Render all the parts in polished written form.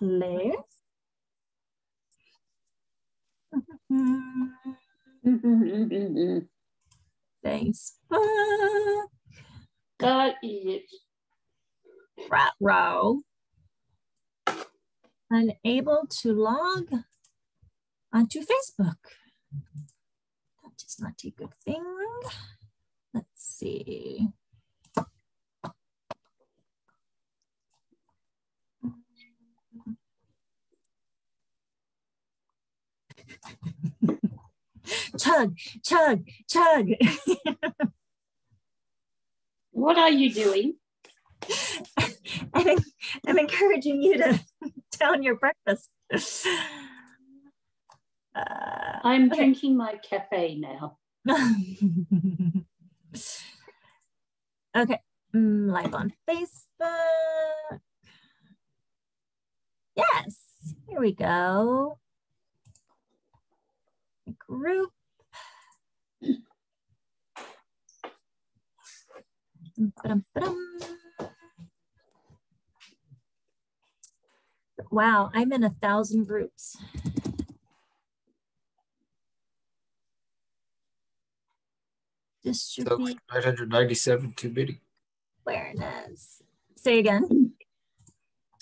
Claire. Facebook. Got it. Rat row. Unable to log onto Facebook. That is not a good thing. Let's see. Chug, chug, chug. What are you doing? I'm encouraging you to down your breakfast. I'm drinking my cafe now. Okay, live on Facebook. Yes, here we go. Group. Wow, I'm in 1,000 groups. Distribute 997 too many. awareness. Say again.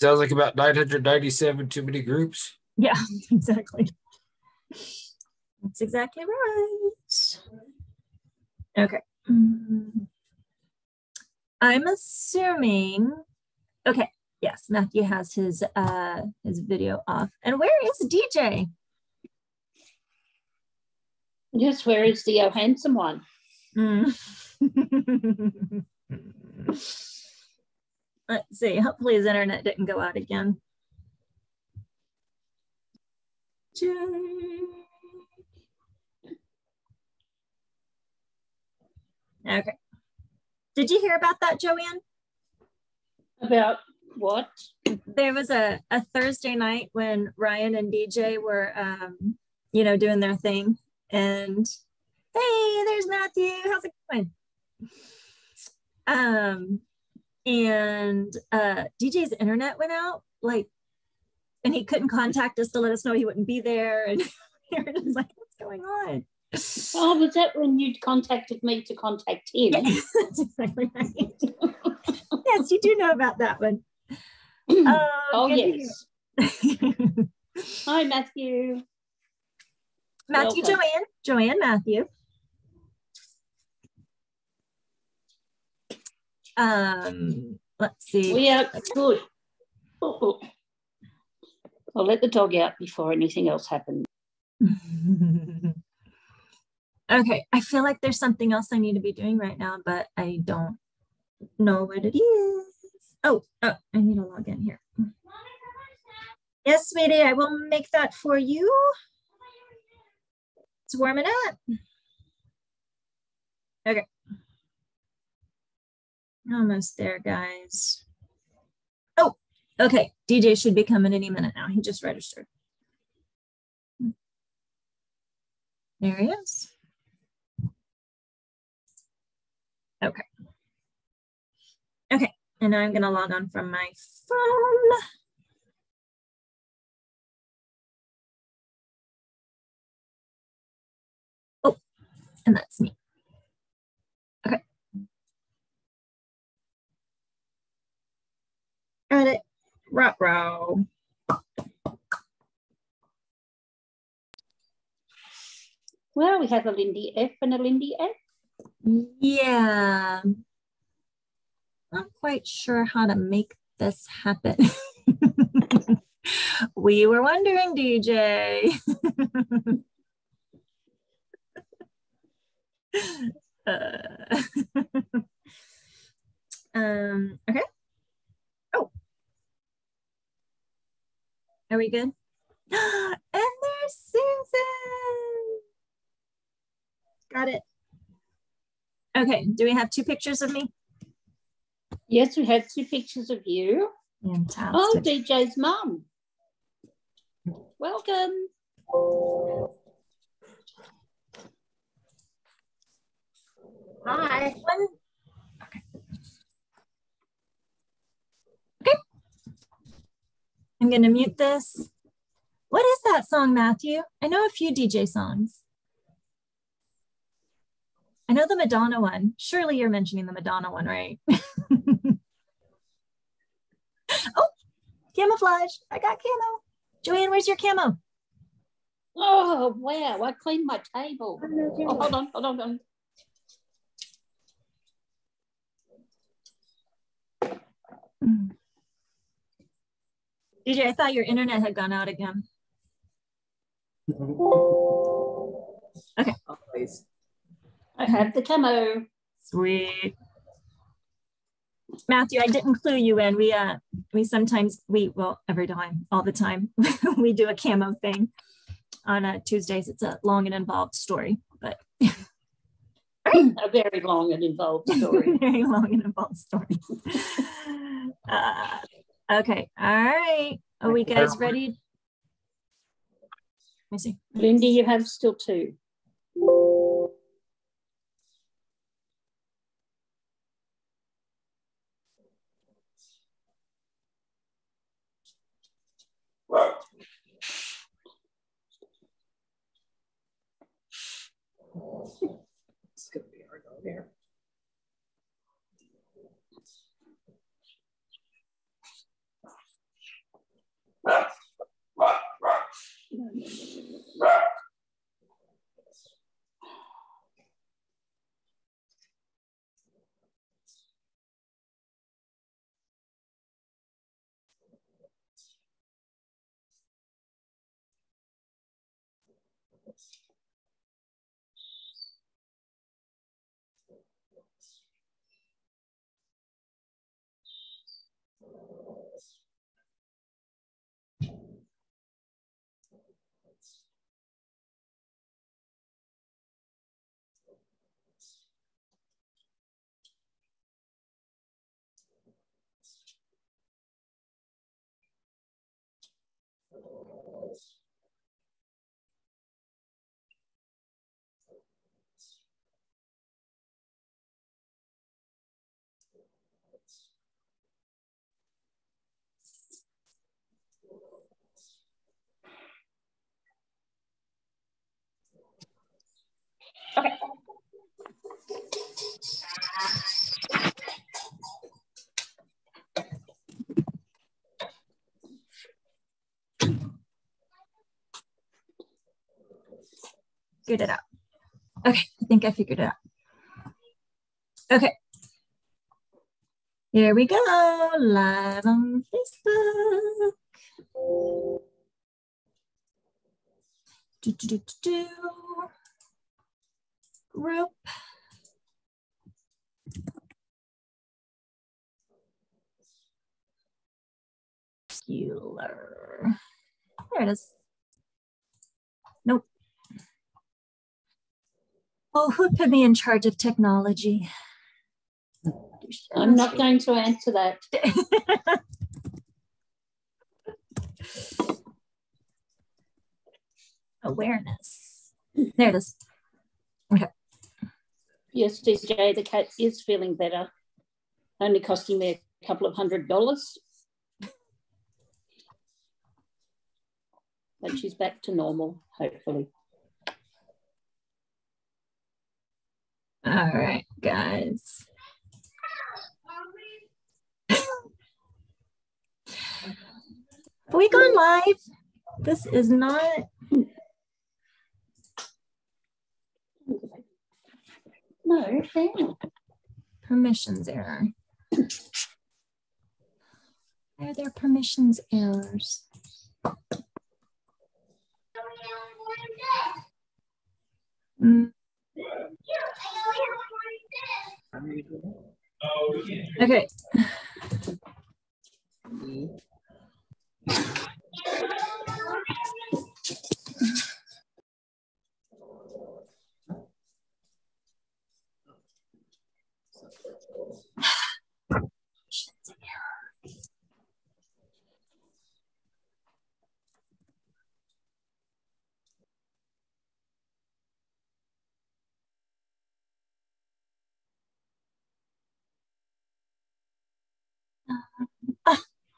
Sounds like about 997 too many groups. Yeah, exactly. That's exactly right. Okay. I'm assuming. Okay. Yes, Matthew has his video off. And where is DJ? Yes, where is the handsome one? Let's see. Hopefully his internet didn't go out again. Okay. Did you hear about that, Joanne? About what? There was a Thursday night when Ryan and DJ were, doing their thing. And hey, there's Matthew. How's it going? DJ's internet went out, and he couldn't contact us to let us know he wouldn't be there. And we were just like, what's going on? Oh, was that when you contacted me to contact him? That's exactly right. Yes, you do know about that one. Oh, yes. Hi, Matthew. Matthew, welcome. Joanne, Matthew. Let's see. We are good. Oh. I'll let the dog out before anything else happens. Okay, I feel like there's something else I need to be doing right now, but I don't know what it is. Oh, I need to log in here. Yes, sweetie, I will make that for you. It's warming up. Okay. Almost there, guys. Oh, okay. DJ should be coming any minute now. He just registered. There he is. Okay. Okay, and now I'm going to log on from my phone. Oh, and that's me. Okay. Got it. Ruh-roh. Well, we have a Lindy F and a Lindy F. Yeah. Not quite sure how to make this happen. We were wondering, DJ. Okay. Oh. Are we good? And there's Susan. Got it. Okay, do we have 2 pictures of me? Yes, we have 2 pictures of you. Fantastic. Oh, DJ's mum. Welcome. Hi. Okay. I'm going to mute this. What is that song, Matthew? I know a few DJ songs. I know the Madonna one. Surely you're mentioning the Madonna one, right? Oh, camouflage. I got camo. Joanne, where's your camo? Oh, wow. I cleaned my table. Oh, hold on. DJ, I thought your internet had gone out again. Okay. Always. I have the camo. Sweet. Matthew, I didn't clue you in. We sometimes, well, every time, all the time, we do a camo thing on Tuesdays. It's a long and involved story, but A very long and involved story. very long and involved story. Okay, all right. Are we guys ready? Let me see. Lindy, you have still 2. It's gonna be hard on there. Okay. Figured it out. Okay, I think I figured it out. Okay. Here we go, live on Facebook. Group. Skewer. There it is. Nope. Oh, who put me in charge of technology? I'm not going to answer that. Awareness. There it is. Okay. Yes, DJ, the cat is feeling better. Only costing me a couple of $100. But she's back to normal, hopefully. All right, guys. Have we gone live? This is not. No, damn. Permissions error. Why are there permissions errors? Okay.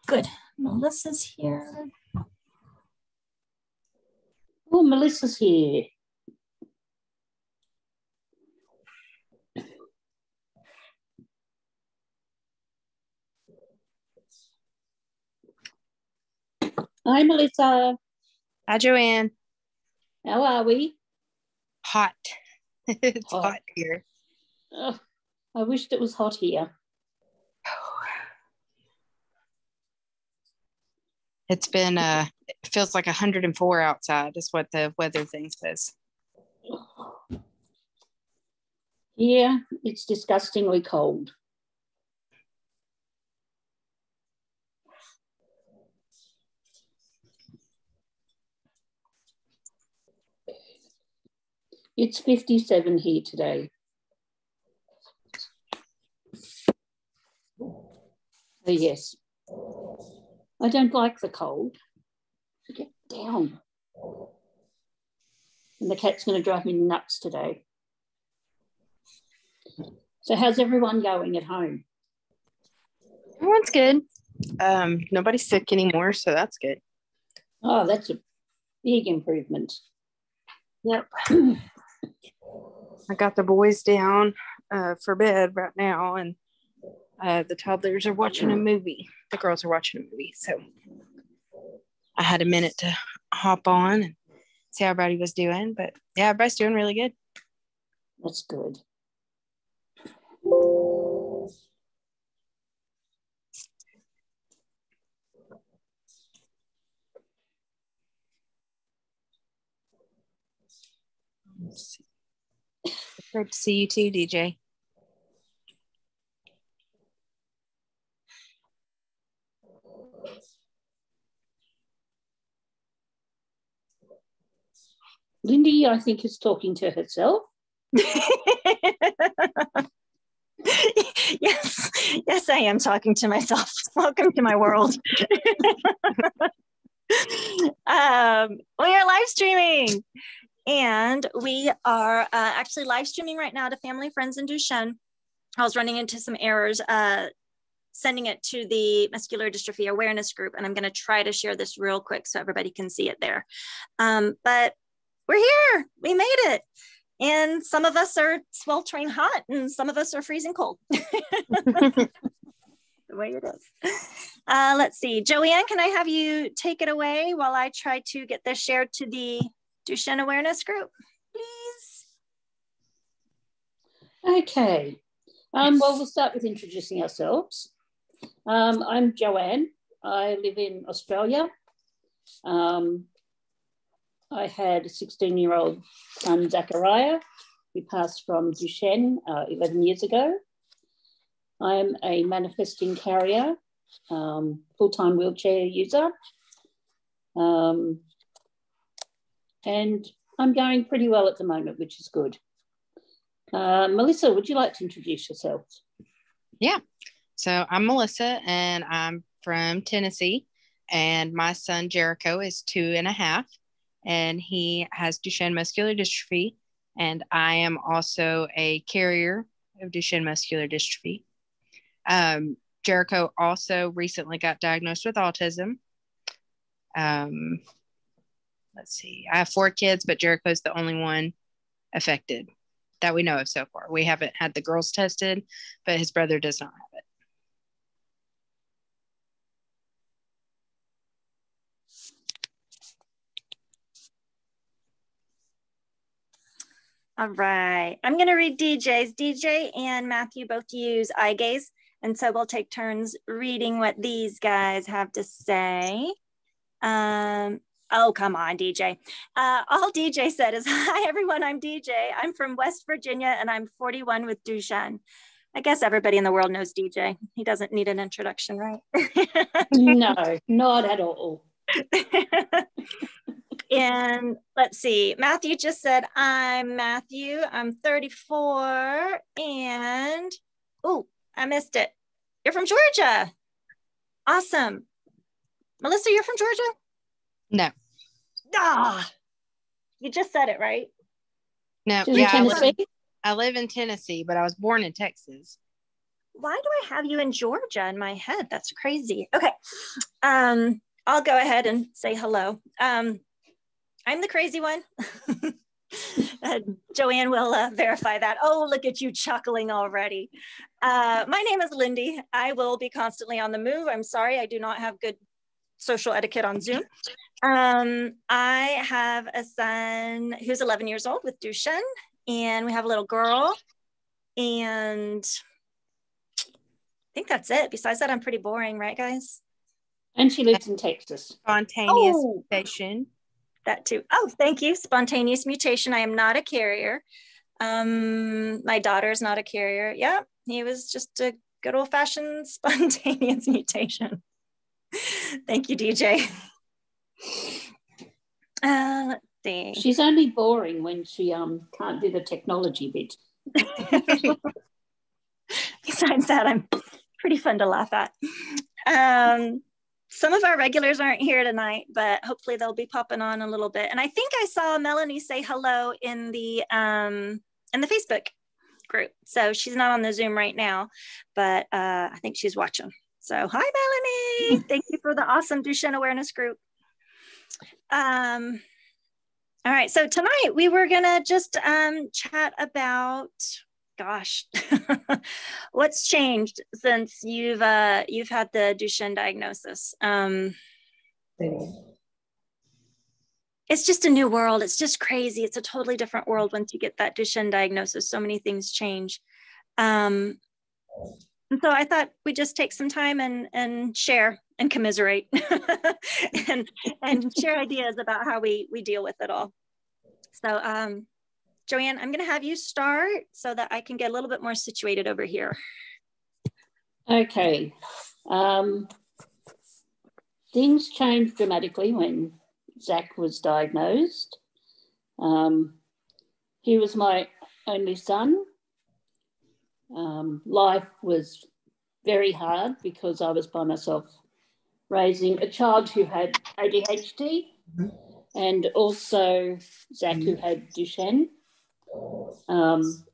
Good. Melissa's here. Oh, Melissa's here. Hi, Melissa. Hi, Joanne. How are we? Hot. It's Hot. hot here. Oh, I wished it was hot here. It's been, it feels like 104 outside is what the weather thing says. Yeah, it's disgustingly cold. It's 57 here today. Oh, yes. I don't like the cold. Get down. And the cat's going to drive me nuts today. So how's everyone going at home? Everyone's good. Nobody's sick anymore, so that's good. Oh, that's a big improvement. Yep. I got the boys down for bed right now, and the toddlers are watching a movie. The girls are watching a movie, so I had a minute to hop on and see how everybody was doing. But yeah, everybody's doing really good. That's good. It's great to see you too, DJ. Lindy, I think, is talking to herself. Yes, I am talking to myself. Welcome to my world. We are live streaming, and we are actually live streaming right now to family, friends, and Duchenne. I was running into some errors sending it to the Muscular Dystrophy Awareness Group, and I'm going to try to share this real quick so everybody can see it there. But we're here. We made it. And some of us are sweltering hot and some of us are freezing cold. The way it is. Let's see. Joanne, can I have you take it away while I try to get this shared to the Duchenne Awareness Group, please? Okay. Well, we'll start with introducing ourselves. I'm Joanne. I live in Australia. I had a 16-year-old son, Zachariah, who passed from Duchenne 11 years ago. I'm a manifesting carrier, full-time wheelchair user. And I'm going pretty well at the moment, which is good. Melissa, would you like to introduce yourself? Yeah. So I'm Melissa, and I'm from Tennessee, and my son Jericho is 2.5, and he has Duchenne muscular dystrophy, and I am also a carrier of Duchenne muscular dystrophy. Jericho also recently got diagnosed with autism. Let's see, I have 4 kids, but Jericho's the only one affected that we know of so far. We haven't had the girls tested, but his brother does not have it. All right, I'm going to read DJ's. DJ and Matthew both use eye gaze, and so we'll take turns reading what these guys have to say. Oh, come on, DJ. All DJ said is, hi, everyone, I'm DJ. I'm from West Virginia, and I'm 41 with Duchenne. I guess everybody in the world knows DJ. He doesn't need an introduction, right? No, not at all. And let's see, Matthew just said, I'm Matthew, I'm 34, and, oh, I missed it. You're from Georgia. Awesome. Melissa, you're from Georgia? No. Ah, you just said it, right? No, Yeah, I live in Tennessee, but I was born in Texas. Why do I have you in Georgia in my head? That's crazy. Okay. I'll go ahead and say hello. I'm the crazy one. Joanne will verify that. Oh, look at you chuckling already. My name is Lindy. I will be constantly on the move. I'm sorry, I do not have good social etiquette on Zoom. I have a son who's 11 years old with Duchenne, and we have a little girl. And I think that's it. Besides that, I'm pretty boring, right, guys? And she lives in Texas. Spontaneous mutation. That too. Oh, thank you. Spontaneous mutation. I am not a carrier. My daughter is not a carrier. Yeah, he was just a good old fashioned spontaneous mutation. Thank you, DJ. Let's see. She's only boring when she can't do the technology bit. Besides that, I'm pretty fun to laugh at. Some of our regulars aren't here tonight, but hopefully they'll be popping on a little bit. And I think I saw Melanie say hello in the Facebook group. So she's not on the Zoom right now, but I think she's watching. So hi, Melanie. Thank you for the awesome Duchenne Awareness Group. All right. So tonight we were gonna just chat about, gosh, what's changed since you've had the Duchenne diagnosis. It's just a new world. It's just crazy. It's a totally different world once you get that Duchenne diagnosis. So many things change. And so I thought we'd just take some time and share and commiserate and share ideas about how we deal with it all. So Joanne, I'm going to have you start so that I can get a little bit more situated over here. Okay. Things changed dramatically when Zach was diagnosed. He was my only son. Life was very hard because I was by myself raising a child who had ADHD and also Zach who had Duchenne.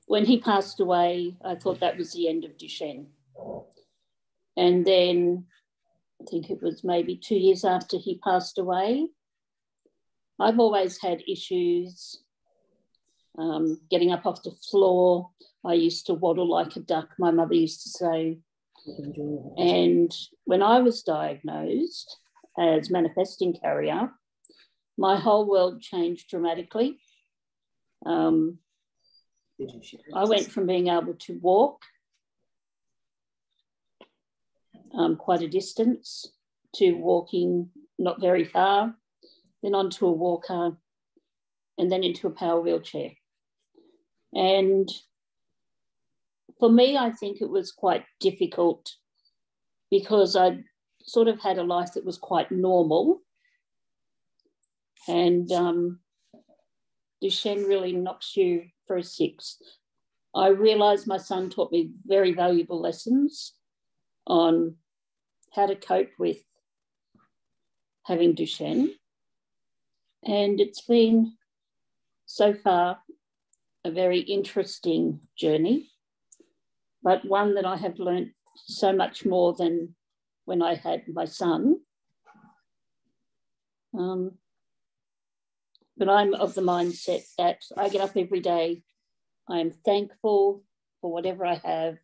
When he passed away, I thought that was the end of Duchenne. And then I think it was maybe 2 years after he passed away, I've always had issues getting up off the floor. I used to waddle like a duck, my mother used to say. And when I was diagnosed as manifesting carrier, my whole world changed dramatically. I went from being able to walk quite a distance to walking not very far, then onto a walker, and then into a power wheelchair. And for me, I think it was quite difficult because I sort of had a life that was quite normal. And Duchenne really knocks you for a six. I realised my son taught me very valuable lessons on how to cope with having Duchenne. And it's been, so far, a very interesting journey, but one that I have learned so much more than when I had my son. But I'm of the mindset that I get up every day, I am thankful for whatever I have.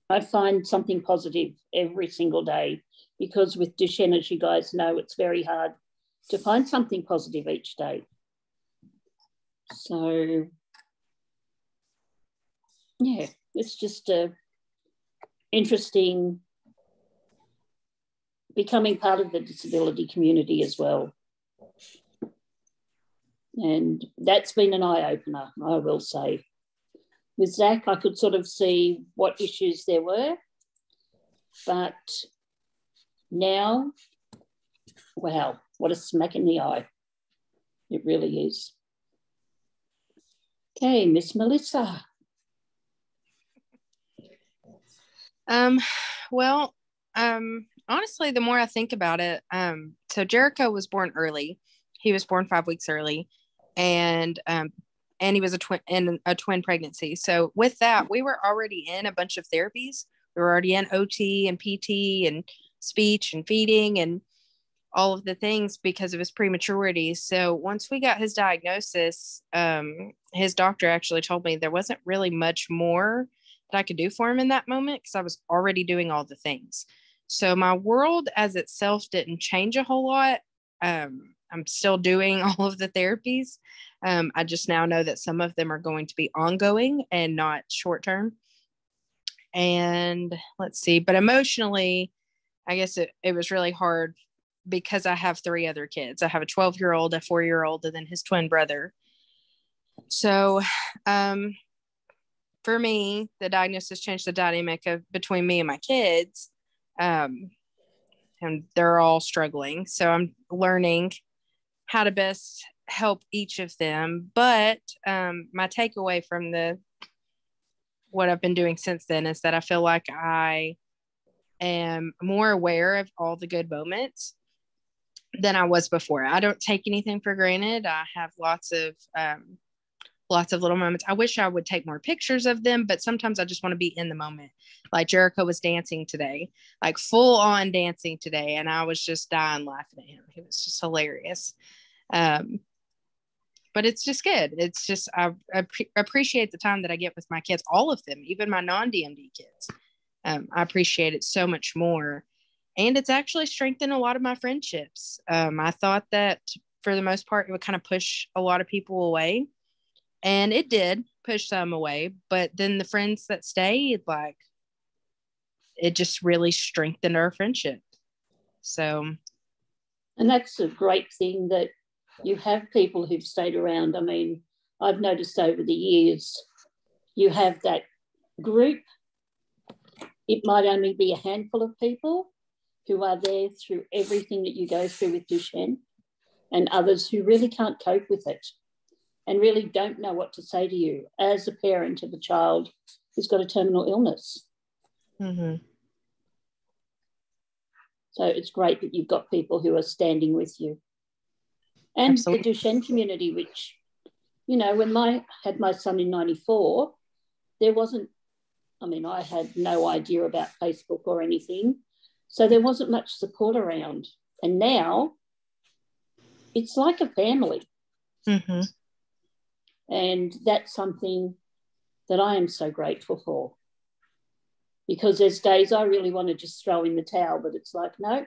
I find something positive every single day because with Duchenne, as you guys know, it's very hard to find something positive each day. So, yeah, it's just interesting becoming part of the disability community as well. And that's been an eye-opener, I will say. With Zach, I could sort of see what issues there were, but now, wow, what a smack in the eye. It really is. Okay, Miss Melissa. Honestly, the more I think about it, so Jericho was born early. He was born 5 weeks early. And and he was a twin pregnancy. So with that, we were already in a bunch of therapies. We were already in OT and PT and speech and feeding and all of the things because of his prematurity. So once we got his diagnosis, his doctor actually told me there wasn't really much more that I could do for him in that moment because I was already doing all the things. So my world as itself didn't change a whole lot. I'm still doing all of the therapies. I just now know that some of them are going to be ongoing and not short term. And let's see, but emotionally, I guess it was really hard because I have 3 other kids. I have a 12-year-old, a 4-year-old, and then his twin brother. So for me, the diagnosis changed the dynamic of between me and my kids. And they're all struggling. So I'm learning how to best help each of them. But my takeaway from what I've been doing since then is that I feel like I am more aware of all the good moments than I was before. I don't take anything for granted. I have lots of little moments. I wish I would take more pictures of them, but sometimes I just want to be in the moment. Like Jericho was dancing today, like full on dancing today. And I was just dying laughing at him. He was just hilarious. But it's just good. It's just, I appreciate the time that I get with my kids, all of them, even my non-DMD kids. I appreciate it so much more. And it's actually strengthened a lot of my friendships. I thought that for the most part, it would kind of push a lot of people away. And it did push some away. But then the friends that stayed, like, it just really strengthened our friendship. So. And that's a great thing that you have people who've stayed around. I mean, I've noticed over the years, you have that group. It might only be a handful of people who are there through everything that you go through with Duchenne, and others who really can't cope with it and really don't know what to say to you as a parent of a child who's got a terminal illness. Mm-hmm. So it's great that you've got people who are standing with you. And Absolutely. the Duchenne community, which, you know, when I had my son in 94, there wasn't, I mean, I had no idea about Facebook or anything. So there wasn't much support around. And now it's like a family. Mm-hmm. And that's something that I am so grateful for. Because there's days I really want to just throw in the towel, but it's like, no,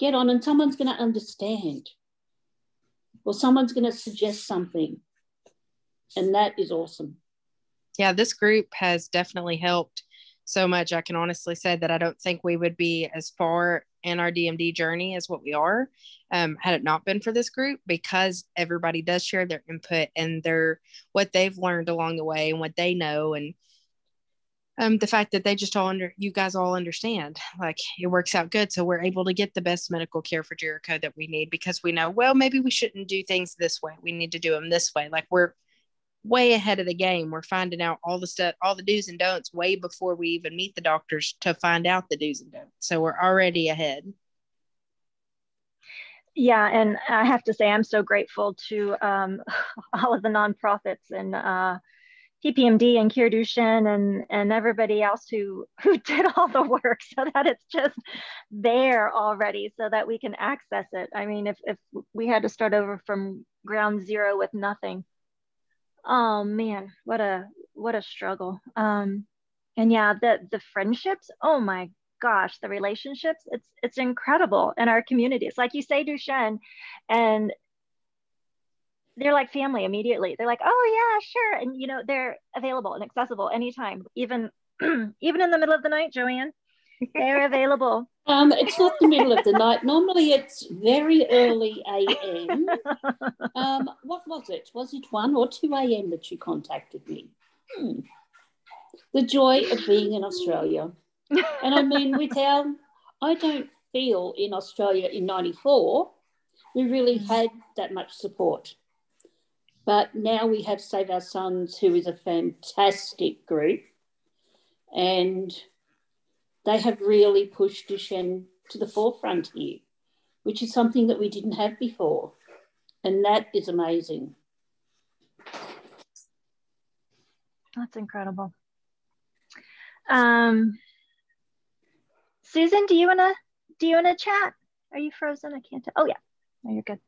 get on and someone's going to understand. Or someone's going to suggest something. And that is awesome. Yeah, this group has definitely helped so much. I can honestly say that I don't think we would be as far in our DMD journey as what we are had it not been for this group, because everybody does share their input and what they've learned along the way and what they know. And the fact that they just you guys all understand, like, it works out good. So we're able to get the best medical care for Jericho that we need, because we know, well, maybe we shouldn't do things this way. We need to do them this way. Like, we're way ahead of the game. We're finding out all the stuff, all the do's and don'ts way before we even meet the doctors to find out the do's and don'ts. So we're already ahead. Yeah, and I have to say, I'm so grateful to all of the nonprofits and TPMD and Cure Duchenne and everybody else who did all the work so that it's just there already so that we can access it. I mean, if we had to start over from ground zero with nothing, oh man, what a struggle. And yeah, the friendships, oh my gosh, the relationships, it's incredible in our communities. Like you say, Duchenne, and they're like family immediately. They're like, oh yeah, sure. And you know, they're available and accessible anytime, even even in the middle of the night, Joanne, they're available. It's not the middle of the night. Normally it's very early AM. What was it? Was it 1 or 2 AM that you contacted me? The joy of being in Australia. And I mean, I don't feel in Australia in 94, we really had that much support. But now we have Save Our Sons, who is a fantastic group. And they have really pushed Duchenne to the forefront here, which is something that we didn't have before. And that is amazing. That's incredible. Susan, do you wanna chat? Are you frozen? I can't tell. Oh yeah, no, you're good.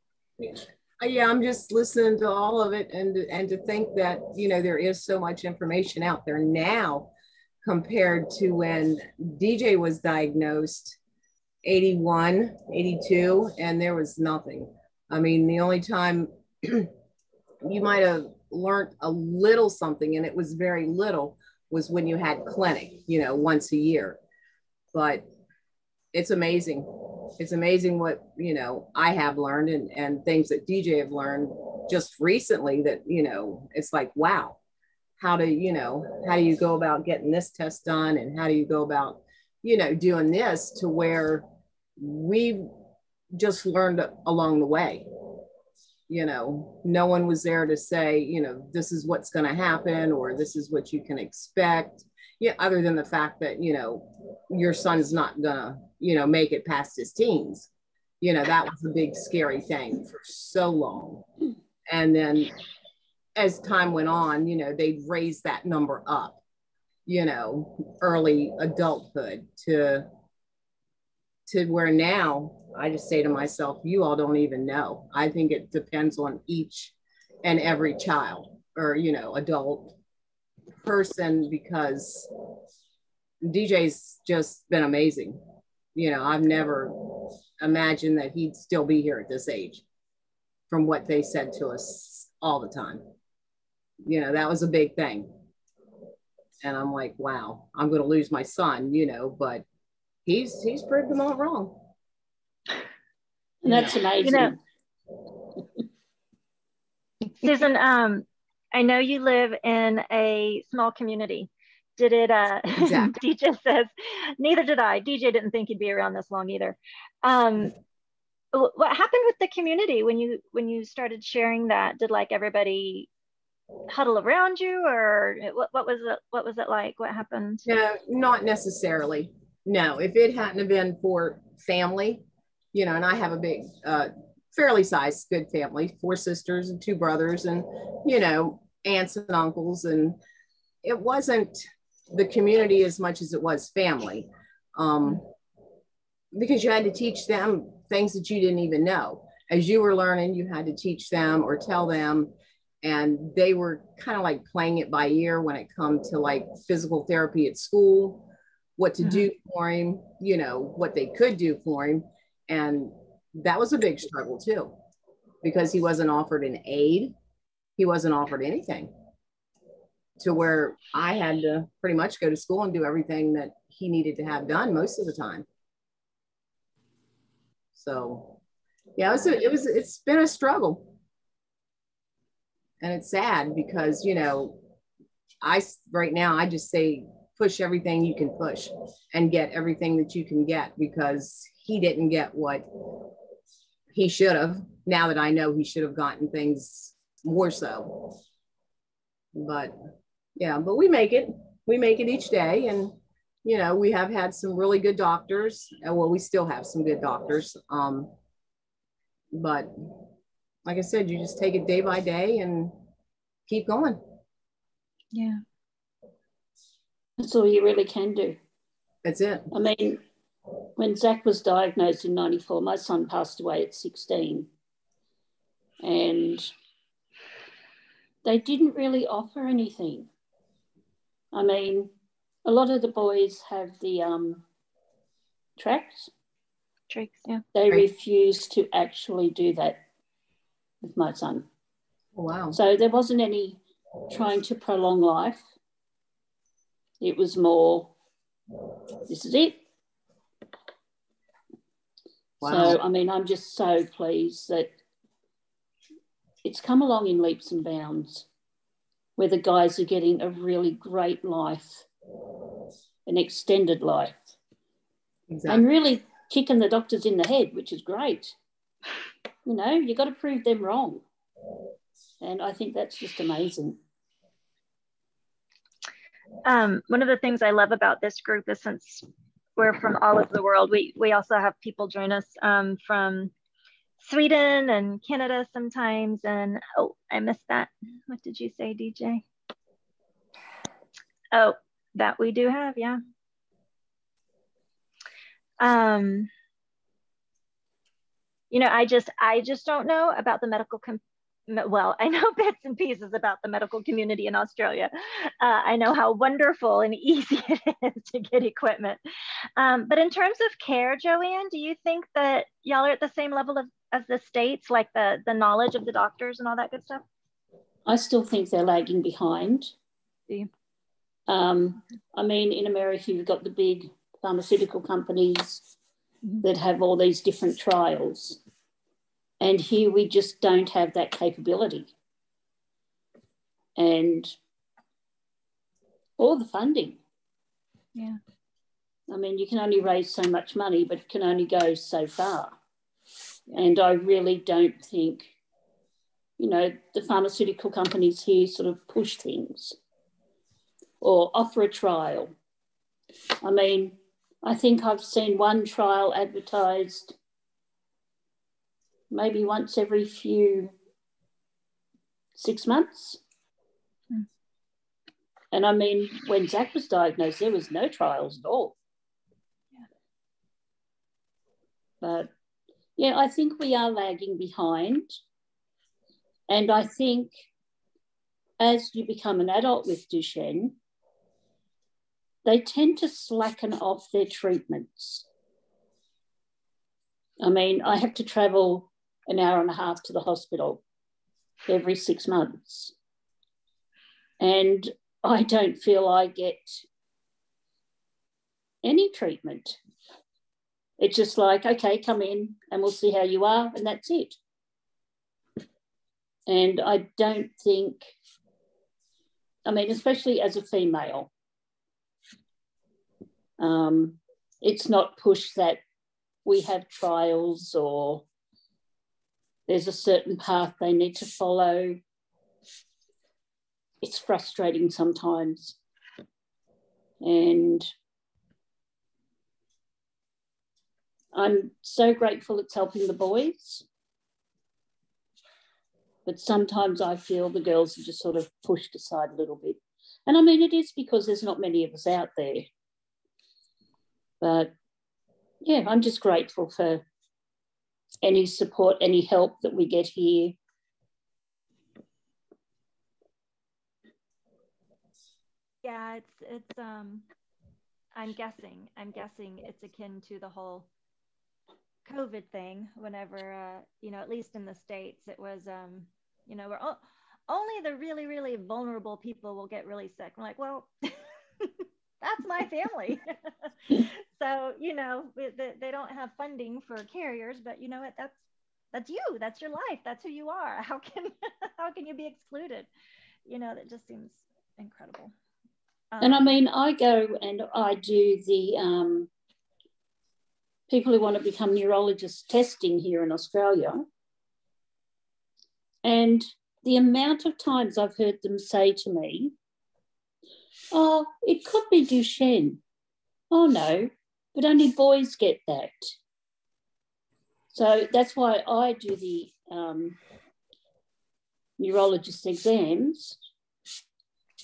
Yeah, I'm just listening to all of it, and to think that, you know, there is so much information out there now compared to when DJ was diagnosed 81, 82, and there was nothing. I mean, the only time you might have learned a little something, and it was very little, was when you had clinic, you know, once a year. But it's amazing. It's amazing what, you know, I have learned, and things that DJ have learned just recently that, you know, it's like, wow, how do you go about getting this test done? And how do you go about, you know, doing this, to where we just learned along the way. You know, no one was there to say, you know, this is what's going to happen, or this is what you can expect. Yeah, other than the fact that, you know, your son's not gonna, you know, make it past his teens. You know, that was a big scary thing for so long. And then as time went on, you know, they'd raise that number up, you know, early adulthood to where now I just say to myself, you all don't even know. I think it depends on each and every child, or, you know, adult person, because DJ's just been amazing. You know, I've never imagined that he'd still be here at this age, from what they said to us all the time. You know, that was a big thing. And I'm like, wow, I'm going to lose my son, you know, but he's proved them all wrong. And that's amazing. You know, Susan, I know you live in a small community. Did it, Exactly. DJ says, neither did I. DJ didn't think he'd be around this long either. What happened with the community when you started sharing that? Did like everybody huddle around you, or what was it like? What happened? No, not necessarily. No, if it hadn't have been for family, you know, and I have a big, fairly sized, good family, 4 sisters and 2 brothers, and, you know, aunts and uncles. And it wasn't the community as much as it was family, because you had to teach them things that you didn't even know. As you were learning, you had to teach them or tell them, and they were kind of like playing it by ear when it come to like physical therapy at school, what to do for him, you know, what they could do for him. And that was a big struggle too, because he wasn't offered an aid. He wasn't offered anything, to where I had to pretty much go to school and do everything that he needed to have done most of the time. So yeah, it's been a struggle. And it's sad because, you know, right now I just say, push everything you can push and get everything that you can get, because he didn't get what he should have. Now that I know he should have gotten things more so. But yeah, but we make it each day. And, you know, we have had some really good doctors. Well, we still have some good doctors. But like I said, you just take it day by day and keep going. Yeah. That's all you really can do. That's it. I mean, when Zach was diagnosed in 94, my son passed away at 16. And they didn't really offer anything. I mean, a lot of the boys have the tracks. Yeah. They refused to actually do that with my son. Wow. So there wasn't any trying to prolong life. It was more, this is it. Wow. So, I mean, I'm just so pleased that it's come along in leaps and bounds, where the guys are getting a really great life, an extended life. Exactly. And really kicking the doctors in the head, which is great. You know, you've got to prove them wrong. And I think that's just amazing. One of the things I love about this group is, since we're from all over the world, we also have people join us from Sweden and Canada sometimes. And oh, I missed that. What did you say, DJ? Oh, that we do have, yeah. You know, I just don't know about the medical well, I know bits and pieces about the medical community in Australia. I know how wonderful and easy it is to get equipment. But in terms of care, Joanne, do you think that y'all are at the same level as the States, like the knowledge of the doctors and all that good stuff? I still think they're lagging behind. Yeah. I mean, in America, you've got the big pharmaceutical companies that have all these different trials. And here we just don't have that capability. And all the funding. Yeah. I mean, you can only raise so much money, but it can only go so far. Yeah. And I really don't think, you know, the pharmaceutical companies here sort of push things or offer a trial. I mean, I think I've seen one trial advertised maybe once every 6 months. And I mean, when Zach was diagnosed, there was no trials at all. Yeah. But yeah, I think we are lagging behind. And I think as you become an adult with Duchenne, they tend to slacken off their treatments. I mean, I have to travel an hour and a half to the hospital every 6 months. And I don't feel I get any treatment. It's just like, okay, come in and we'll see how you are, and that's it. And I don't think, I mean, especially as a female, it's not pushed that we have trials or there's a certain path they need to follow. It's frustrating sometimes. And I'm so grateful it's helping the boys. But sometimes I feel the girls are just sort of pushed aside a little bit. And I mean, it is because there's not many of us out there. But yeah, I'm just grateful for any support, any help that we get here. Yeah, it's I'm guessing it's akin to the whole COVID thing. Whenever you know, at least in the States, it was you know, we're only the really, really vulnerable people will get really sick. I'm like, well, that's my family. So, you know, they don't have funding for carriers, but you know what? That's you. That's your life. That's who you are. How can you be excluded? You know, that just seems incredible. And I mean, I go and I do the people who want to become neurologists testing here in Australia. And the amount of times I've heard them say to me, oh, it could be Duchenne. Oh, no, but only boys get that. So that's why I do the neurologist exams,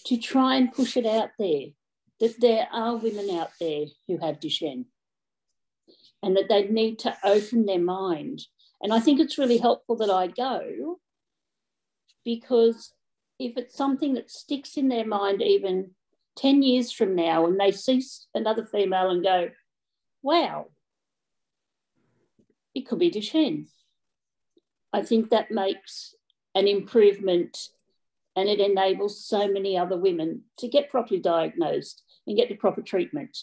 to try and push it out there, that there are women out there who have Duchenne and that they need to open their mind. And I think it's really helpful that I go, because if it's something that sticks in their mind even 10 years from now and they see another female and go, wow, it could be Duchenne, I think that makes an improvement, and it enables so many other women to get properly diagnosed and get the proper treatment.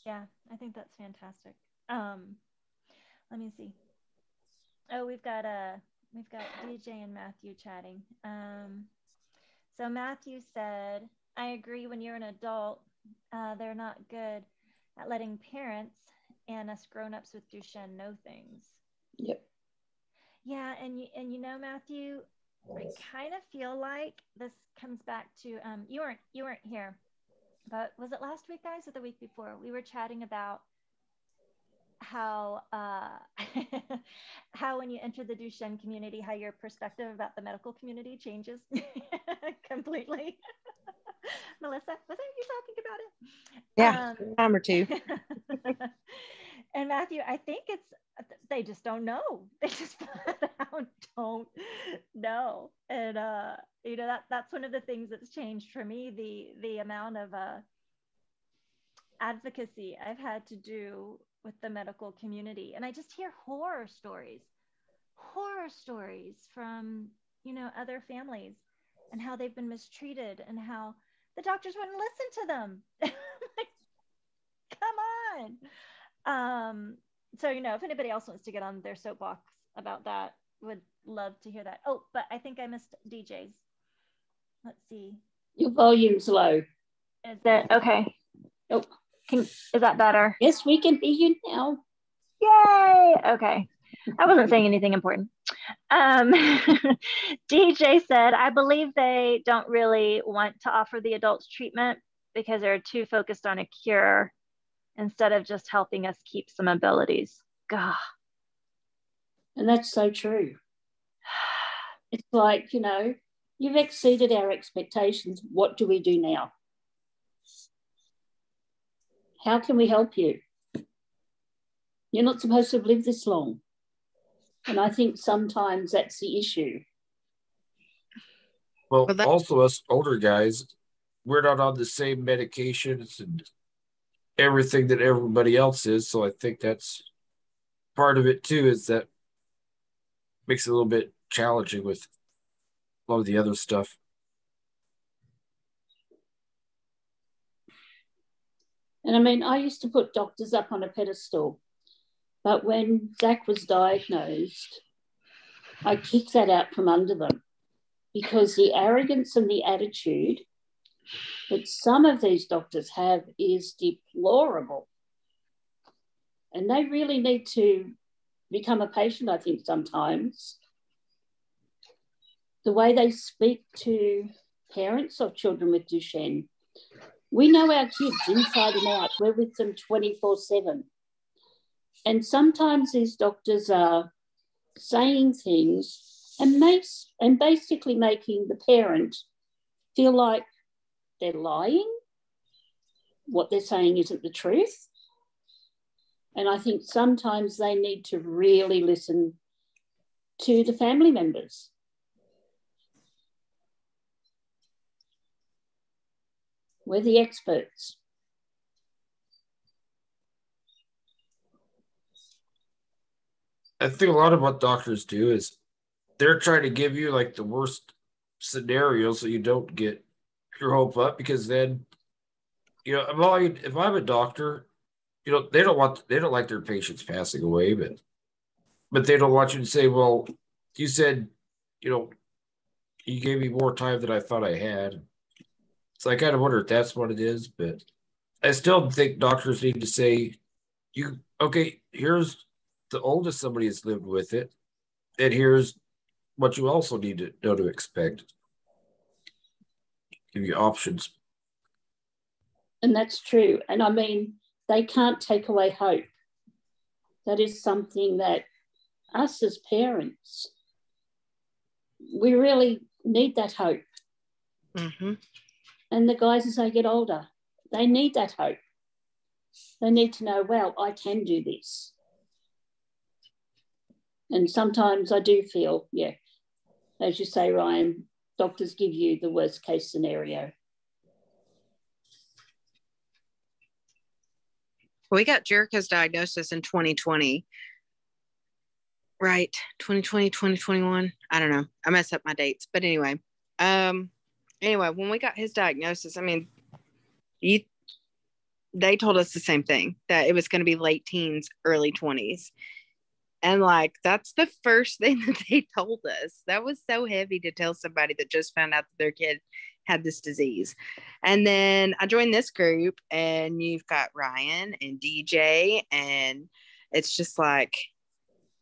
Yeah, I think that's fantastic. Let me see. Oh, we've got DJ and Matthew chatting. So Matthew said, I agree, when you're an adult, they're not good at letting parents and us grown-ups with Duchenne know things. Yep. Yeah, and you know, Matthew, I kind of feel like this comes back to you weren't here, but was it last week, guys, or the week before? We were chatting about how how when you enter the Duchenne community, how your perspective about the medical community changes completely. Melissa, was that you talking about it? Yeah, time or two. And Matthew, I think they just don't know. They just flat out don't know. And that's one of the things that's changed for me, the amount of advocacy I've had to do with the medical community. And I just hear horror stories from, other families and how they've been mistreated and how the doctors wouldn't listen to them. Like, come on. So, if anybody else wants to get on their soapbox about that, would love to hear that. Oh, but I think I missed DJ's. Let's see. Your volume's low. Is it? Okay. Nope. Is that better? Yes, we can hear you now. Yay. Okay. I wasn't saying anything important. DJ said, I believe they don't really want to offer the adults treatment because they're too focused on a cure instead of just helping us keep some abilities. God. And that's so true. It's like, you've exceeded our expectations. What do we do now? How can we help you? You're not supposed to have lived this long. And I think sometimes that's the issue. Well, also us older guys, we're not on the same medications and everything that everybody else is. So I think that's part of it too, is that makes it a little bit challenging with a lot of the other stuff. And I mean, I used to put doctors up on a pedestal, but when Zach was diagnosed, I kicked that out from under them because the arrogance and the attitude that some of these doctors have is deplorable. And they really need to become a patient, I think, sometimes. The way they speak to parents of children with Duchenne. We know our kids inside and out. We're with them 24/7. And sometimes these doctors are saying things and basically making the parent feel like they're lying. What they're saying isn't the truth. And I think sometimes they need to really listen to the family members. We're the experts. I think a lot of what doctors do is they're trying to give you like the worst scenario so you don't get your hope up, because then, if I'm a doctor, they don't like their patients passing away, but they don't want you to say, well, you said, you gave me more time than I thought I had. So I kind of wonder if that's what it is, but I still think doctors need to say, here's the oldest somebody has lived with it, and here's what you also need to know to expect. Give you options. And that's true. And I mean, they can't take away hope. That is something that us as parents, we really need that hope. Mm-hmm. And the guys, as they get older, they need that hope. They need to know, well, I can do this. And sometimes I do feel, as you say, Ryan, doctors give you the worst case scenario. We got Jericho's diagnosis in 2020. Right. 2020, 2021. I don't know. I messed up my dates. But anyway. When we got his diagnosis, I mean, they told us the same thing, that it was going to be late teens, early 20s. And that's the first thing that they told us. That was so heavy to tell somebody that just found out that their kid had this disease. And then I joined this group, and you've got Ryan and DJ, and it's just like,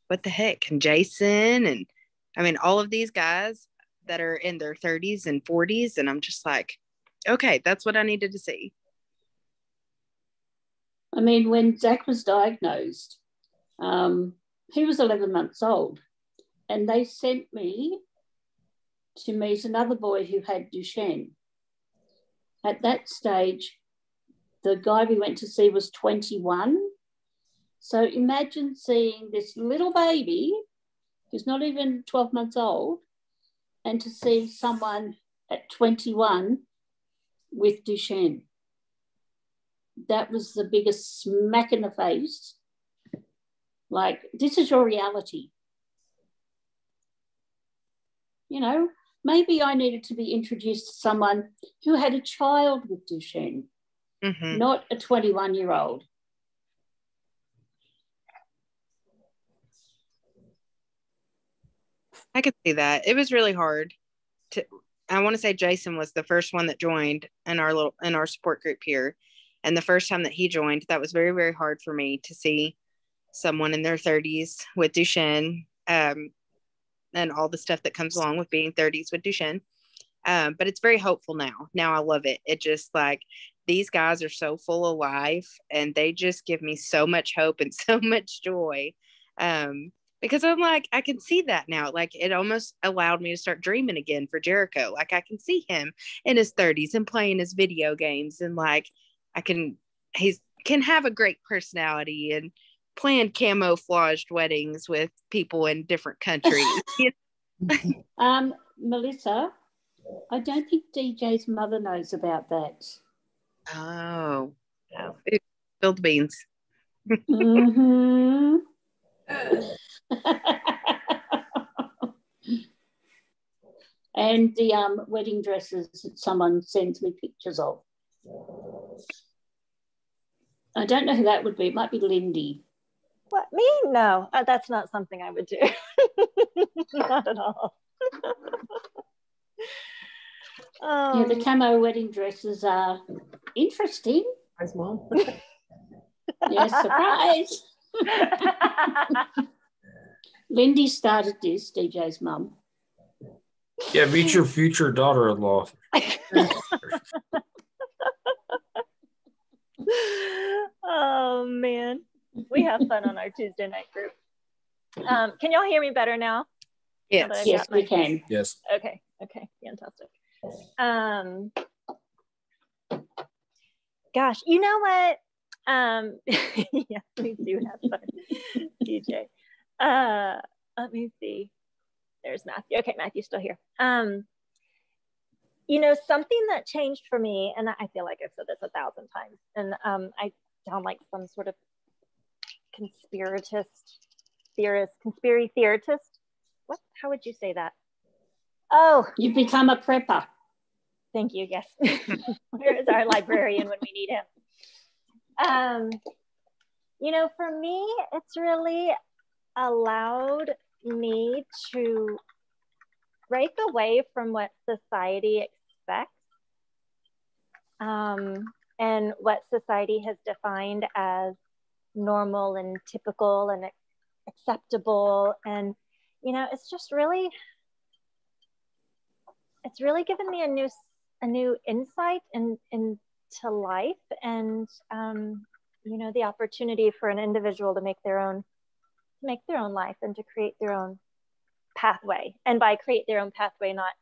what the heck? And Jason, and I mean, all of these guys that are in their 30s and 40s. And I'm just like, okay, that's what I needed to see. I mean, when Zach was diagnosed, He was 11 months old, and they sent me to meet another boy who had Duchenne. At that stage, the guy we went to see was 21. So imagine seeing this little baby who's not even 12 months old, and to see someone at 21 with Duchenne. That was the biggest smack in the face. Like, this is your reality. You know, maybe I needed to be introduced to someone who had a child with Duchenne, not a 21-year-old. I could see that. It was really hard I want to say Jason was the first one that joined in our support group here. And the first time that he joined, that was very, very hard for me to see someone in their 30s with Duchenne, and all the stuff that comes along with being 30s with Duchenne. But it's very hopeful now. Now I love it. It just, like, these guys are so full of life, and they just give me so much hope and so much joy. Because I'm like, I can see that now. Like, it almost allowed me to start dreaming again for Jericho. Like, I can see him in his 30s and playing his video games, and like, he can have a great personality and plan camouflaged weddings with people in different countries. Melissa, I don't think DJ's mother knows about that. Oh, spilled beans. Mm-hmm. And the wedding dresses that someone sends me pictures of. I don't know who that would be. It might be Lindy. What, me? No, that's not something I would do. Not at all. Yeah, the camo wedding dresses are interesting. Surprise, Mom. Yeah, surprise. Lindy started this, DJ's mum. Yeah, meet your future daughter-in-law. Oh man, we have fun on our Tuesday night group. Can y'all hear me better now? Yes, yes, we can. Yes. Okay, fantastic. Gosh, you know what? Yes, we do have fun, DJ. Let me see. There's Matthew. Okay, Matthew's still here. You know, something that changed for me, and I feel like I've said this 1,000 times, and I sound like some sort of conspiracy theorist. What? How would you say that? Oh, You've become a prepper. Thank you. Yes. Where is our librarian when we need him? You know, for me, it's really allowed me to break away from what society expects, and what society has defined as normal and typical and acceptable. And, you know, it's really given me a new insight into life, and you know, the opportunity for an individual to make their own life and to create their own pathway. And by create their own pathway, not,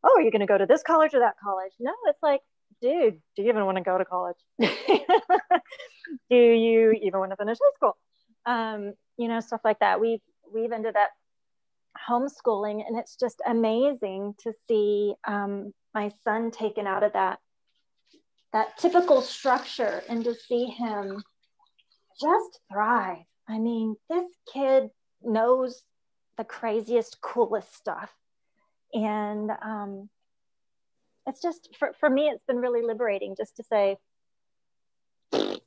oh, are you going to go to this college or that college? No, it's like, dude, do you even want to go to college? Do you even want to finish high school? You know, stuff like that. We've ended up homeschooling, and it's just amazing to see my son taken out of that typical structure and to see him just thrive. I mean, this kid knows the craziest, coolest stuff. And it's just, for me, it's been really liberating just to say, does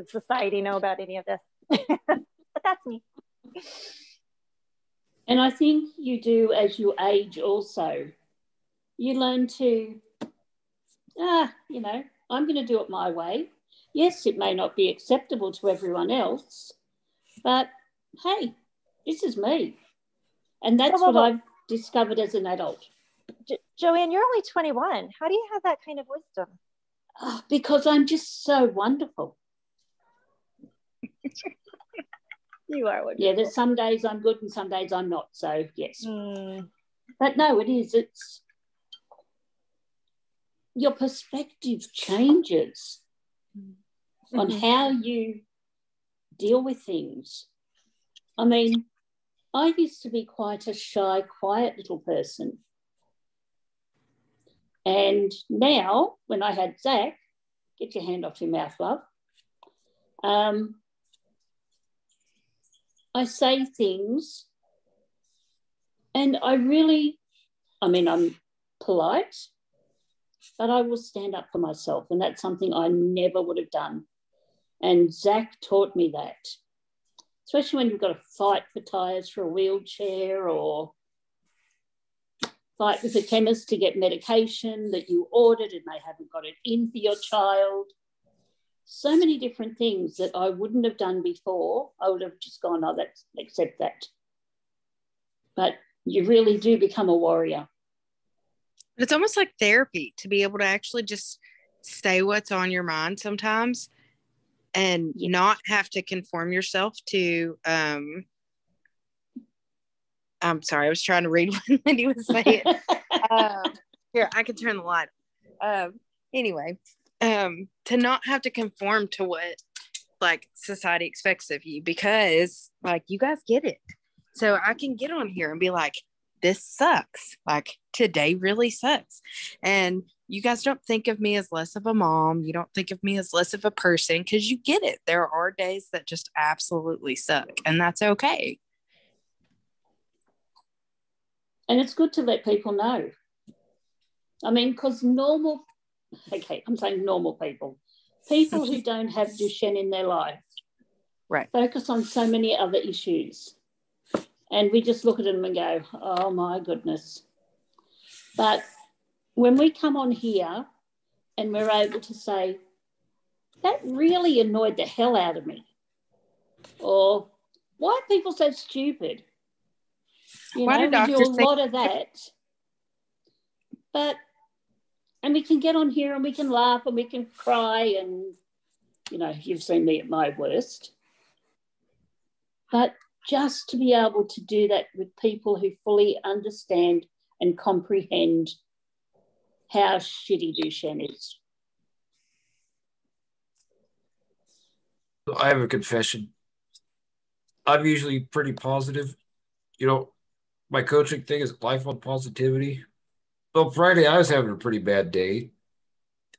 society know about any of this? But that's me. And I think you do as you age also. You learn to, you know, I'm going to do it my way. Yes, it may not be acceptable to everyone else, but hey, this is me. And that's what I've discovered as an adult. Joanne, you're only 21. How do you have that kind of wisdom? Because I'm just so wonderful. You are wonderful. Yeah, there's some days I'm good and some days I'm not. So, yes. But no, it is. It's your perspective changes on how you deal with things. I mean, I used to be quite a shy, quiet little person. And now, when I had Zach, get your hand off your mouth, love, I say things and I'm polite, but I will stand up for myself. And that's something I never would have done. And Zach taught me that, especially when you've got to fight for tyres for a wheelchair or fight with the chemist to get medication that you ordered and they haven't got it in for your child. So many different things that I wouldn't have done before. I would have just gone, oh, that's accept that. But you really do become a warrior. It's almost like therapy to be able to actually just say what's on your mind sometimes and not have to conform yourself to I'm sorry, I was trying to read what Lindy was saying. Here, I can turn the light on. Anyway, to not have to conform to what like society expects of you, because like you guys get it. So I can get on here and be like, this sucks. Like today really sucks. And you guys don't think of me as less of a mom. You don't think of me as less of a person because you get it. There are days that just absolutely suck, and that's okay. And it's good to let people know. I mean, because I'm saying normal people who don't have Duchenne in their life, right, focus on so many other issues. And we just look at them and go, oh, my goodness. But when we come on here and we're able to say, that really annoyed the hell out of me, or why are people so stupid? We do a lot of that. And we can get on here and we can laugh and we can cry and, you've seen me at my worst. But just to be able to do that with people who fully understand and comprehend how shitty Duchenne is. I have a confession. I'm usually pretty positive. My coaching thing is lifelong positivity. Well, Friday I was having a pretty bad day.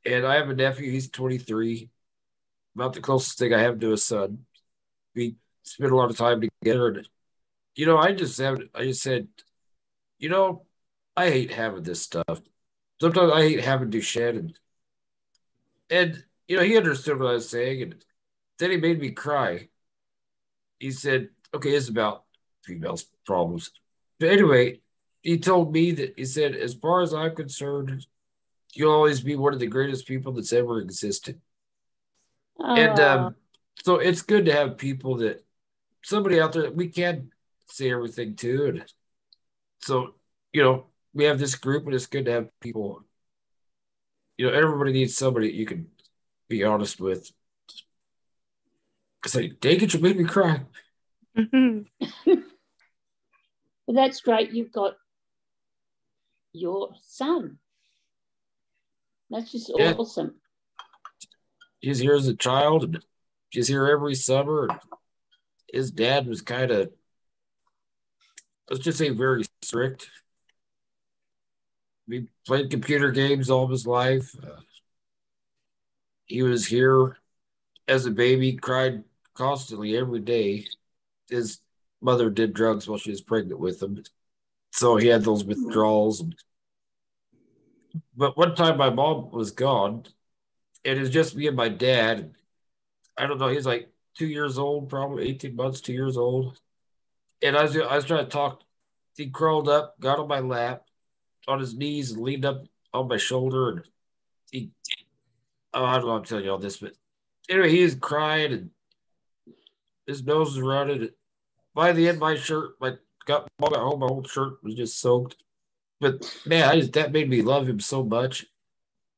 And I have a nephew, he's 23. About the closest thing I have to a son. We spend a lot of time together. And, I just said, I hate having this stuff. Sometimes I hate having Duchenne. And he understood what I was saying. And then he made me cry. He said, okay, it's about females' problems. But anyway, he told me that, he said, as far as I'm concerned, you'll always be one of the greatest people that's ever existed. And so it's good to have people somebody out there that we can say everything to. And so, we have this group, and it's good to have people. Everybody needs somebody that you can be honest with. I say, dang it, you made me cry. Well, that's great. You've got your son. That's just awesome. He's here as a child, and he's here every summer. And his dad was kind of, let's just say, very strict. We played computer games all of his life. He was here as a baby, cried constantly every day. His mother did drugs while she was pregnant with him. So he had those withdrawals. But one time my mom was gone, and it was just me and my dad. I don't know, he was like 2 years old, probably 18 months, 2 years old. And I was trying to talk. He crawled up, got on my lap, on his knees, and leaned up on my shoulder. And I don't know, I'm telling you all this, but anyway, he was crying and his nose was running. By the end, my shirt, got home, my whole shirt was just soaked. But man, that made me love him so much.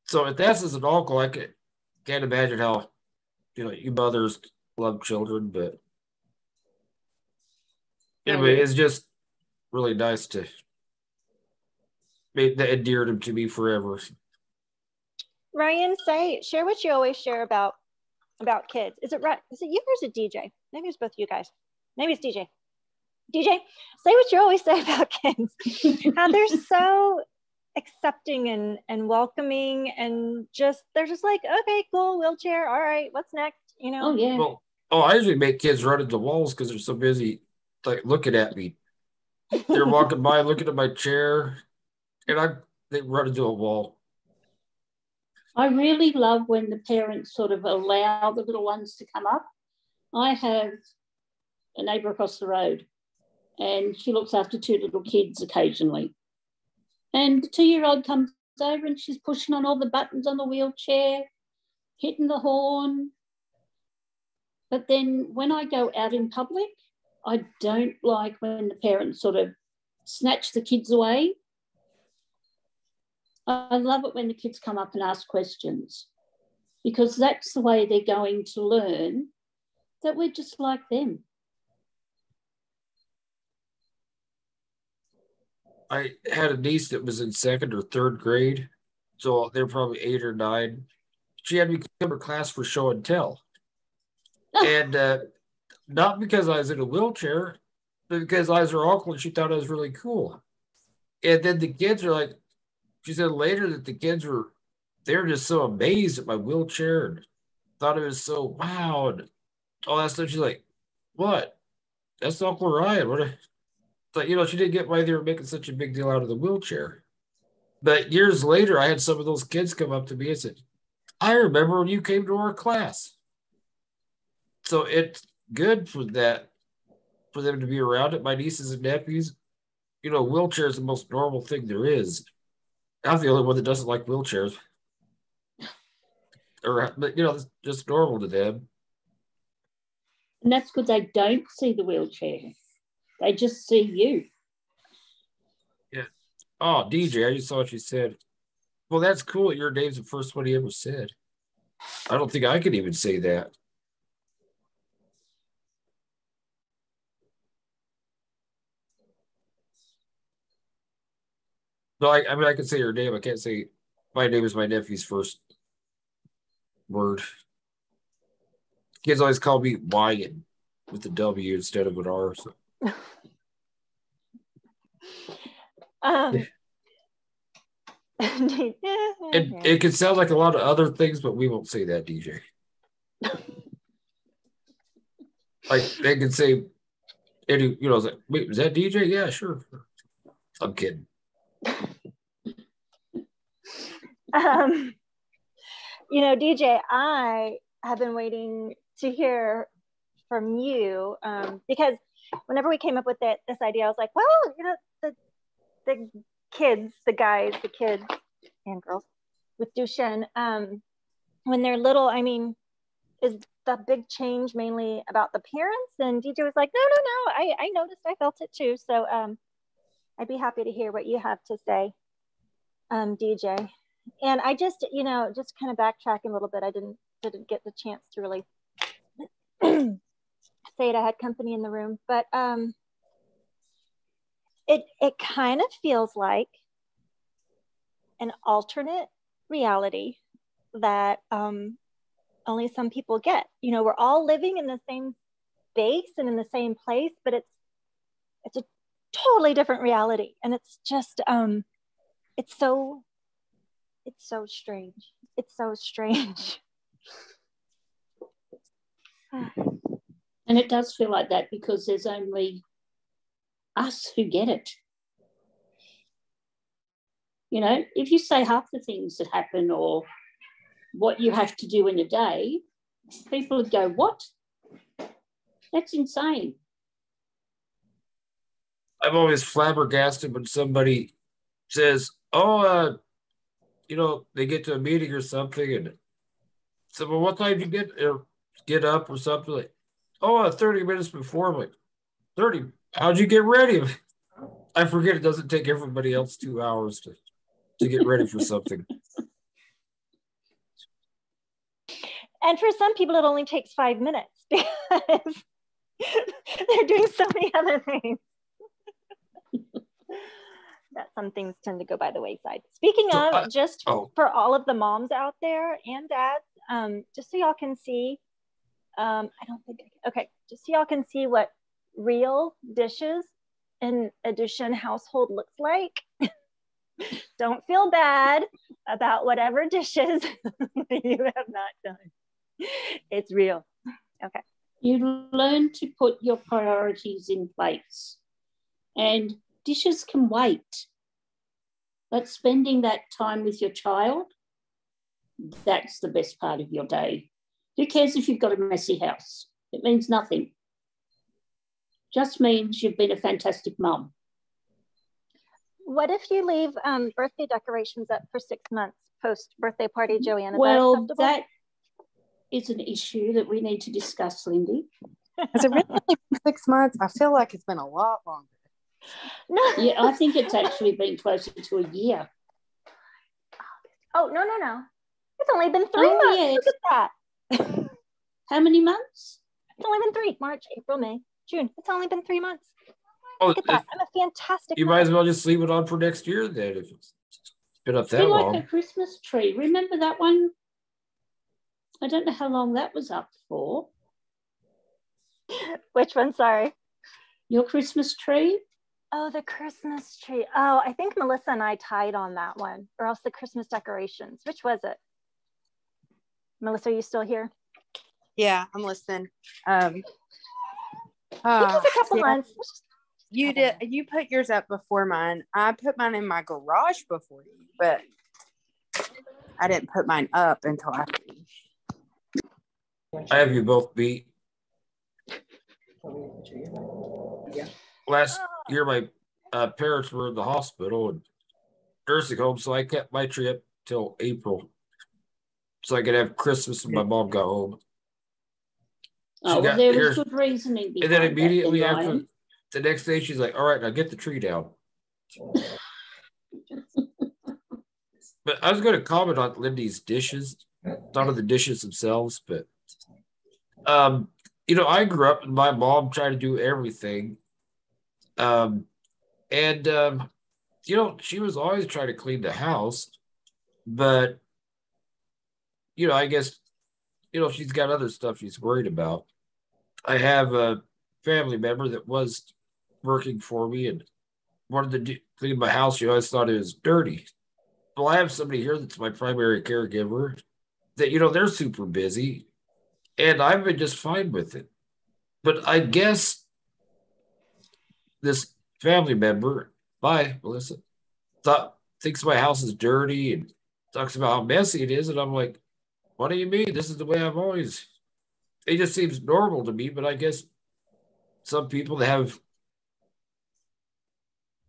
So if that's as an uncle, I can't imagine how you mothers love children. But Anyway, it's just really nice to make that endeared him to me forever. Ryan, share what you always share about kids. Is it right? Is it you or is it DJ? Maybe it's both you guys. Maybe it's DJ. DJ, say what you always say about kids. How they're so accepting and welcoming, and they're just like, okay, cool, wheelchair. All right, what's next? You know? Oh yeah. Well, I usually make kids run into walls because they're so busy, like looking at me. They're walking by, looking at my chair, and they run into a wall. I really love when the parents sort of allow the little ones to come up. I have a neighbour across the road, and she looks after 2 little kids occasionally. And the 2-year-old comes over and she's pushing on all the buttons on the wheelchair, hitting the horn. But then when I go out in public, I don't like when the parents sort of snatch the kids away. I love it when the kids come up and ask questions, because that's the way they're going to learn that we're just like them. I had a niece that was in 2nd or 3rd grade, so they're probably 8 or 9. She had me come to class for show and tell. And not because I was in a wheelchair, but because I was her uncle and she thought I was really cool. And then the kids are like, she said later that the kids they were just so amazed at my wheelchair and thought it was so wow and all that stuff. She's like, what? That's Uncle Ryan. What? It's like, she didn't get why they were making such a big deal out of the wheelchair. But years later, I had some of those kids come up to me and said, I remember when you came to our class. So it's good for them to be around it. My nieces and nephews, wheelchair is the most normal thing there is. I'm the only one that doesn't like wheelchairs. But it's just normal to them. And that's because they don't see the wheelchair. They just see you. Yeah. Oh, DJ, I just saw what you said. Well, that's cool. Your name's the first one he ever said. I don't think I could even say that. No, I mean, I can say your name. I can't say my name is my nephew's first word. Kids always call me Wyan with a W instead of an R. So. It can sound like a lot of other things, but we won't say that, DJ. Like they can say, like, wait, is that DJ? Yeah, sure. I'm kidding. DJ, I have been waiting to hear from you because whenever we came up with this idea, I was like, well, the kids, the guys, the kids and girls with Duchenne, when they're little, I mean, is the big change mainly about the parents? And DJ was like, no, I noticed, I felt it too. So I'd be happy to hear what you have to say, DJ. And I just, just kind of backtracking a little bit. I didn't get the chance to really say it. I had company in the room, but it kind of feels like an alternate reality that only some people get. We're all living in the same space and in the same place, but it's a totally different reality, and it's just it's so strange. It's so strange. And it does feel like that because there's only us who get it. If you say half the things that happen or what you have to do in a day, people would go, what? That's insane. I'm always flabbergasted when somebody says, oh, they get to a meeting or something and so, well, what time did you get up or something? Like, 30 minutes before. I'm like, 30? How'd you get ready? I forget it doesn't take everybody else 2 hours to get ready for something. And for some people, it only takes 5 minutes because They're doing so many other things. That some things tend to go by the wayside. Speaking of, for all of the moms out there and dads, just so y'all can see, I don't think, okay, just so y'all can see what real dishes in a Duchenne household looks like. Don't feel bad about whatever dishes you have not done. It's real. Okay. You learn to put your priorities in place, and dishes can wait. But spending that time with your child, that's the best part of your day. Who cares if you've got a messy house? It means nothing. Just means you've been a fantastic mum. What if you leave birthday decorations up for 6 months post birthday party, Joanne? Well, that is an issue that we need to discuss, Lindy. Has it really been 6 months? I feel like it's been a lot longer. No. Yeah, I think it's actually been closer to a year. Oh, no. It's only been 3 months. Yes. Look at that. How many months? It's only been 3. March, April, May, June. It's only been 3 months. Oh, look at that. I'm a fantastic You might as well just leave it on for next year then if it's been up that long. Like a Christmas tree. Remember that one? I don't know how long that was up for. Which one? Sorry. Your Christmas tree? Oh, the Christmas tree. Oh, I think Melissa and I tied on that one, or else the Christmas decorations. Which was it? Melissa, are you still here? Yeah, I'm listening. I think it was a couple months. You did. You put yours up before mine. I put mine in my garage before you, but I didn't put mine up until after you. I have you both beat. Last year, my parents were in the hospital and nursing home, so I kept my tree up till April, so I could have Christmas when my mom got home. Oh, well, there was good reasoning behind and then immediately that, after, the next day, she's like, "All right, now get the tree down." But I was going to comment on Lindy's dishes, not on the dishes themselves, but you know, I grew up and my mom tried to do everything. You know, she was always trying to clean the house, but you know, I guess, you know, she's got other stuff she's worried about. I have a family member that was working for me and wanted to clean my house. She always thought it was dirty. Well, I have somebody here that's my primary caregiver that, you know, they're super busy and I've been just fine with it. But I guess this family member, bye, Melissa, thinks my house is dirty and talks about how messy it is. And I'm like, what do you mean? This is the way I've always, it just seems normal to me. But I guess some people that have,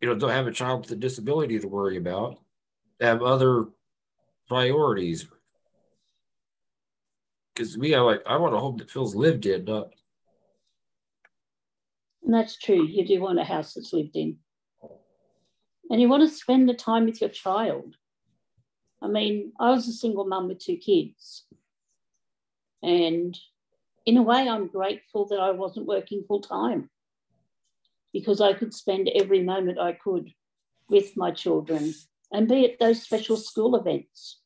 you know, don't have a child with a disability to worry about, have other priorities. Because me, I want a home that feels lived in, not. And that's true. You do want a house that's lived in. And you want to spend the time with your child. I mean, I was a single mum with 2 kids. And in a way, I'm grateful that I wasn't working full time because I could spend every moment I could with my children and be at those special school events.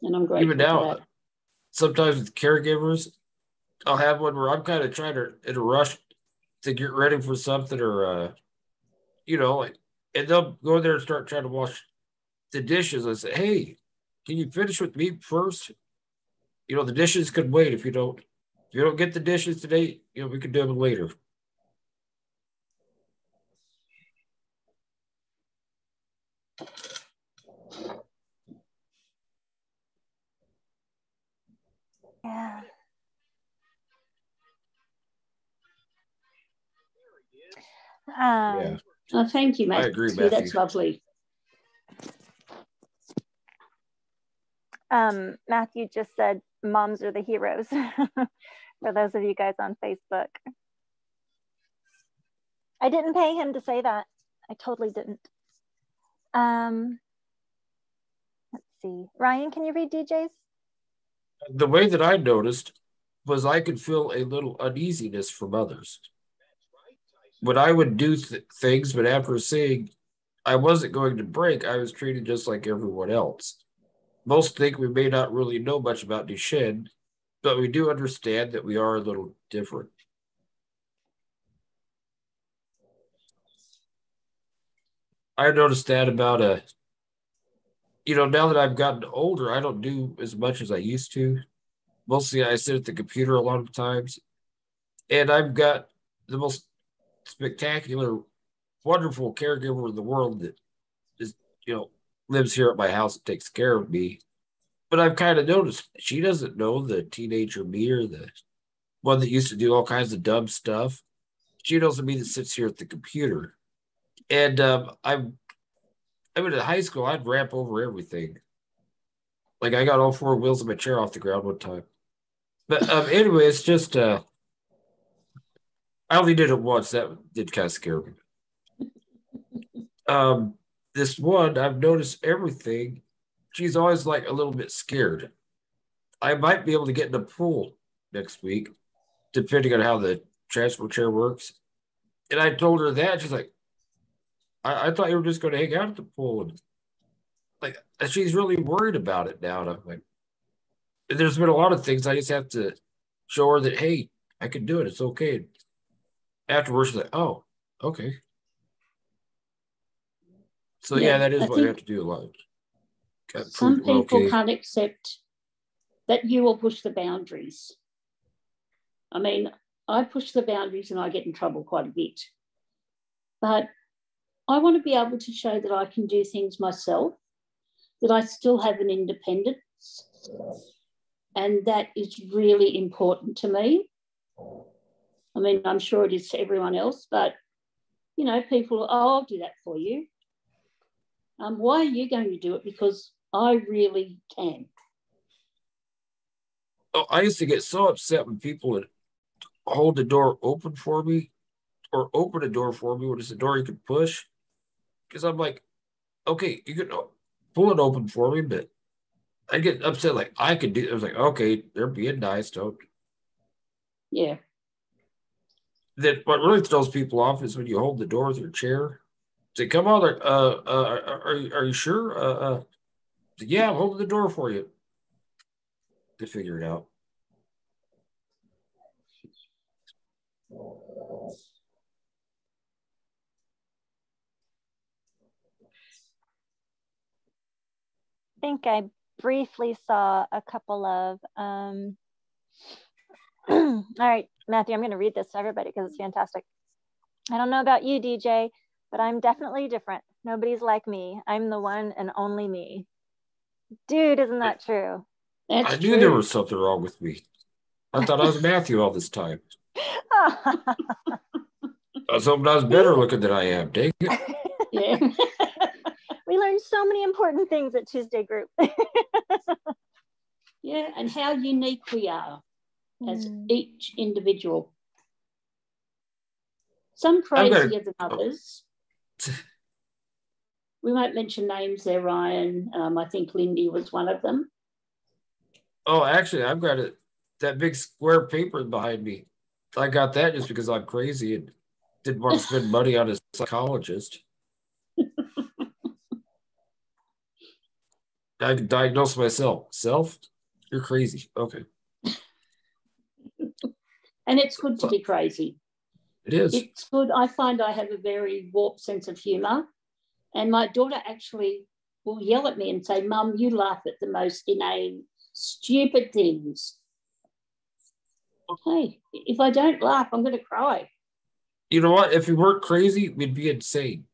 And I'm grateful Even now, for that. Sometimes with caregivers, I'll have one where I'm kind of trying to, in a rush to get ready for something or, you know, and they'll go there and start trying to wash the dishes. I say, hey, can you finish with me first? You know, the dishes could wait if you don't get the dishes today, you know, we can do them later. Yeah. Yeah. Oh, thank you, Matthew. I agree, Matthew. That's lovely. Matthew just said moms are the heroes for those of you guys on Facebook. I didn't pay him to say that. I totally didn't. Let's see. Ryan, can you read DJ's? The way that I noticed was I could feel a little uneasiness from others. When I would do things, but after seeing I wasn't going to break, I was treated just like everyone else. Most think we may not really know much about Duchenne, but we do understand that we are a little different. I noticed that about now that I've gotten older, I don't do as much as I used to. Mostly I sit at the computer a lot of times. And I've got the most spectacular, wonderful caregiver in the world that is, lives here at my house and takes care of me. But I've kind of noticed she doesn't know the teenager me or the one that used to do all kinds of dumb stuff. She knows the me that sits here at the computer. And I went to high school, I'd ramp over everything. Like I got all four wheels of my chair off the ground one time. But anyway, it's just I only did it once. That did kind of scare me. This one, I've noticed everything. She's always like a little bit scared. I might be able to get in the pool next week, depending on how the transfer chair works. And I told her that. She's like, I thought you were just going to hang out at the pool. And like, she's really worried about it now. And I'm like, there's been a lot of things I just have to show her that, hey, I can do it. It's okay. Afterwards, she's like, oh, okay. So yeah, that is what I have to do a lot. Some people can't accept that you will push the boundaries. I mean, I push the boundaries and I get in trouble quite a bit. But I want to be able to show that I can do things myself, that I still have an independence. And that is really important to me. I mean, I'm sure it is to everyone else, but, people, I'll do that for you. Why are you going to do it? Because I really can. Oh, I used to get so upset when people would hold the door open for me or open a door for me when it's a door you could push. Because I'm like, okay, you can pull it open for me, but I get upset like I could do it. I was like, okay, they're being nice, don't. Yeah. That what really throws people off is when you hold the door with your chair. Say, come on, are you sure? Yeah, I'm holding the door for you. To figure it out. I think I briefly saw a couple of all right, Matthew, I'm going to read this to everybody because it's fantastic. I don't know about you, DJ, but I'm definitely different. Nobody's like me. I'm the one and only me. Dude, isn't that true? I knew there was something wrong with me. I thought I was Matthew all this time. I was hoping I was better looking than I am. Dang it. Yeah. We learned so many important things at Tuesday group. Yeah, and how unique we are as each individual. Some crazier than others. We won't mention names there, Ryan. I think Lindy was one of them. Oh, actually, I've got that big square paper behind me. I got that just because I'm crazy and didn't want to spend money on a psychologist. I can diagnose myself. Self? You're crazy. Okay. And it's good to be crazy. It is. It's good. I find I have a very warped sense of humour. And my daughter actually will yell at me and say, Mum, you laugh at the most inane, stupid things. Hey, if I don't laugh, I'm going to cry. You know what? If we weren't crazy, we'd be insane.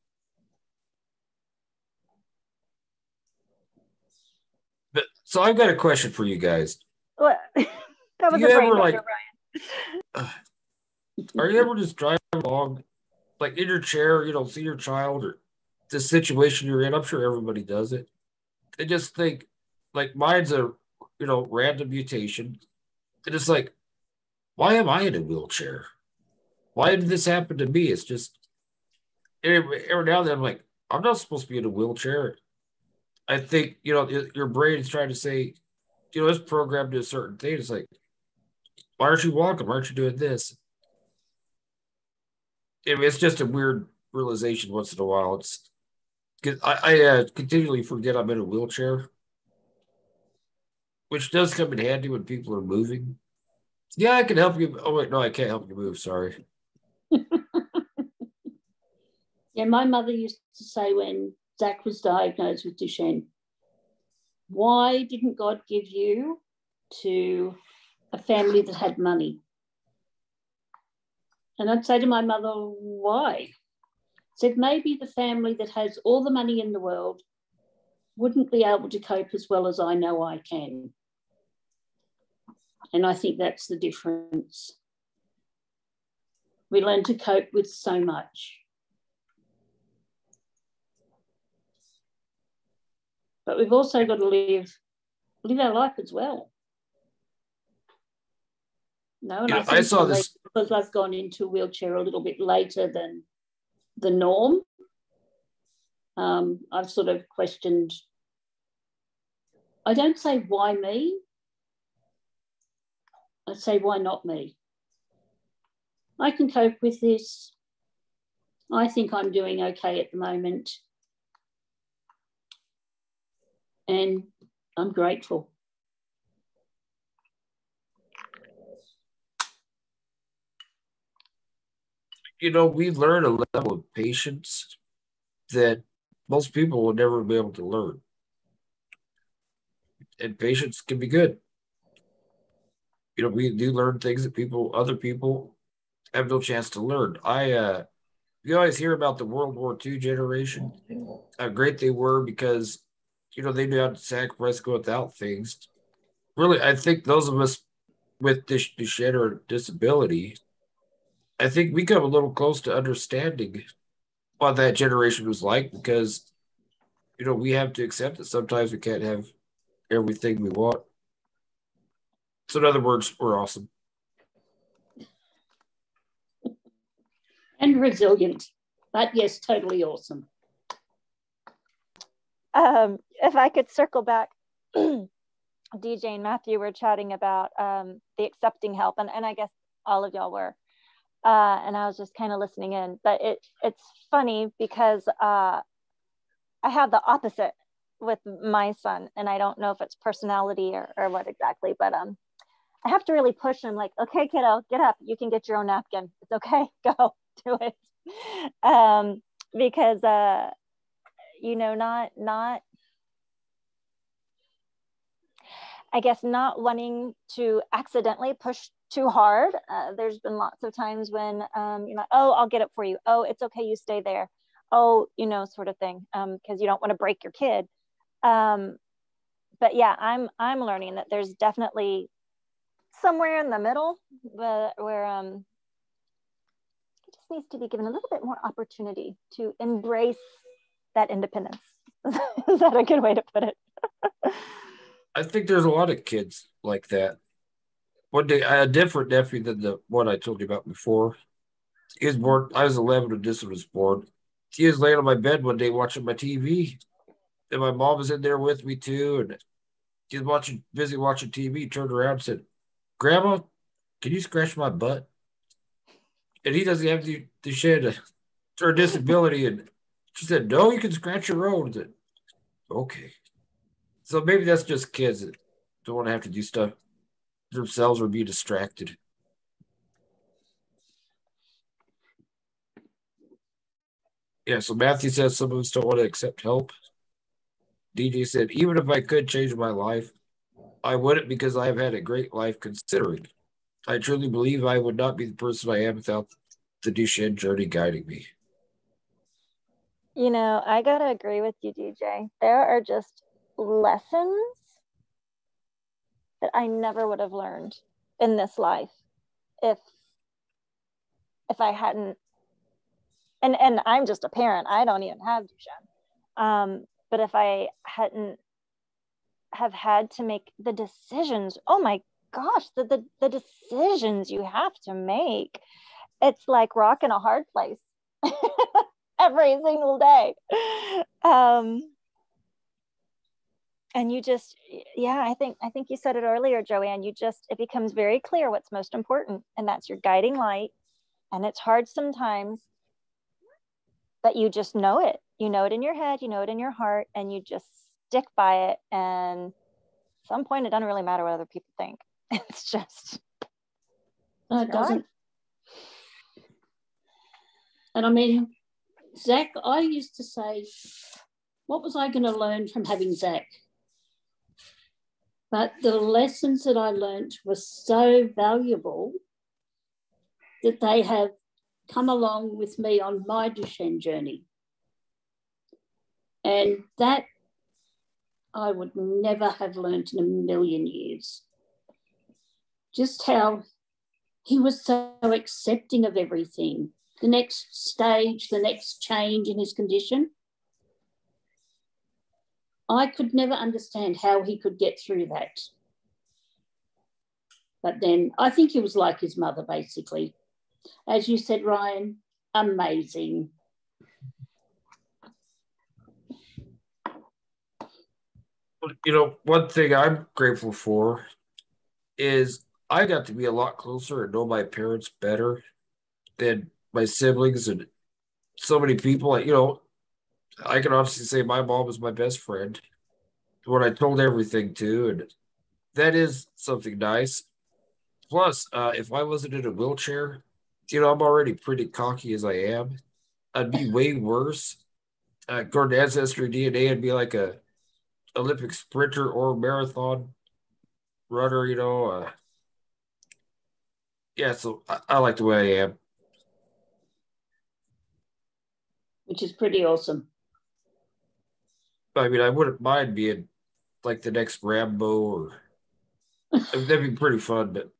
But so I've got a question for you guys. What? That was a brain buster, Brian. Are you ever just driving along, like in your chair, see your child or the situation you're in? I'm sure everybody does it. And just think, like mine's a, random mutation. And it's like, why am I in a wheelchair? Why did this happen to me? It's just, every now and then I'm like, I'm not supposed to be in a wheelchair. I think, your brain is trying to say, it's programmed to a certain thing. It's like, Why aren't you walking? Why aren't you doing this? I mean, it's just a weird realization once in a while. It's because I continually forget I'm in a wheelchair, which does come in handy when people are moving. Yeah, I can help you. Oh, wait, no, I can't help you move. Sorry. Yeah, my mother used to say when Zach was diagnosed with Duchenne, why didn't God give you to a family that had money? And I'd say to my mother, why? Said maybe the family that has all the money in the world wouldn't be able to cope as well as I know I can. And I think that's the difference. We learn to cope with so much. But we've also got to live our life as well. No, and I saw this because I've gone into a wheelchair a little bit later than the norm. I've sort of questioned. I don't say why me. I say why not me. I can cope with this. I think I'm doing okay at the moment. And I'm grateful. We learn a level of patience that most people will never be able to learn. And patience can be good. We do learn things that other people have no chance to learn. You always hear about the World War II generation, how great they were because, they knew how to sacrifice, go without things. Really, I think those of us with Duchenne or disability, I think we come a little close to understanding what that generation was like because, we have to accept that sometimes we can't have everything we want. So in other words, we're awesome. And resilient, but yes, totally awesome. If I could circle back, DJ and Matthew were chatting about the accepting help, and I guess all of y'all were, and I was just kind of listening in. But it's funny because I have the opposite with my son, and I don't know if it's personality or what exactly, but I have to really push him, like, okay, kiddo, get up, you can get your own napkin, it's okay, go do it, because not I guess not wanting to accidentally push too hard. There's been lots of times when you're like, oh, I'll get it for you. Oh, it's okay, you stay there. Oh, sort of thing, because you don't want to break your kid. But yeah, I'm learning that there's definitely somewhere in the middle where it just needs to be given a little bit more opportunity to embrace that independence. Is that a good way to put it? I think there's a lot of kids like that. One day, I had a different nephew than the one I told you about before. He was born, I was 11 when this was born. He was laying on my bed one day watching my TV. And my mom was in there with me too. And he was busy watching TV, turned around and said, Grandma, can you scratch my butt? And he doesn't have the shit or disability. And she said, no, you can scratch your own. I said, okay. So maybe that's just kids that don't want to have to do stuff themselves or be distracted. Yeah, so Matthew says some of us don't want to accept help. DJ said, even if I could change my life, I wouldn't because I have had a great life considering. I truly believe I would not be the person I am without the Duchenne journey guiding me. I gotta agree with you, DJ. There are just lessons that I never would have learned in this life if I hadn't, and I'm just a parent, I don't even have Duchenne. But if I hadn't have had to make the decisions, oh my gosh, the decisions you have to make, it's like rock in a hard place every single day. And you just, yeah, I think you said it earlier, Joanne, it becomes very clear what's most important, and that's your guiding light. And it's hard sometimes, but you just know it. You know it in your head, you know it in your heart, and you just stick by it. And at some point, it doesn't really matter what other people think. It's just. No, it doesn't. And I mean, Zach, I used to say, what was I going to learn from having Zach? But the lessons that I learned were so valuable that they have come along with me on my Duchenne journey. And that I would never have learned in a million years. Just how he was so accepting of everything. The next stage, the next change in his condition. I could never understand how he could get through that. But then I think he was like his mother, basically. As you said, Ryan, amazing. You know, one thing I'm grateful for is I got to be a lot closer and know my parents better than my siblings and so many people. You know, I can honestly say my mom was my best friend, what I told everything to, and that is something nice. Plus, if I wasn't in a wheelchair, you know, I'm already pretty cocky as I am. I'd be way worse. According to Ancestry DNA, I'd be like a Olympic sprinter or marathon runner, you know. Yeah, so I like the way I am. Which is pretty awesome. I mean, I wouldn't mind being like the next Rambo, or that'd be pretty fun. But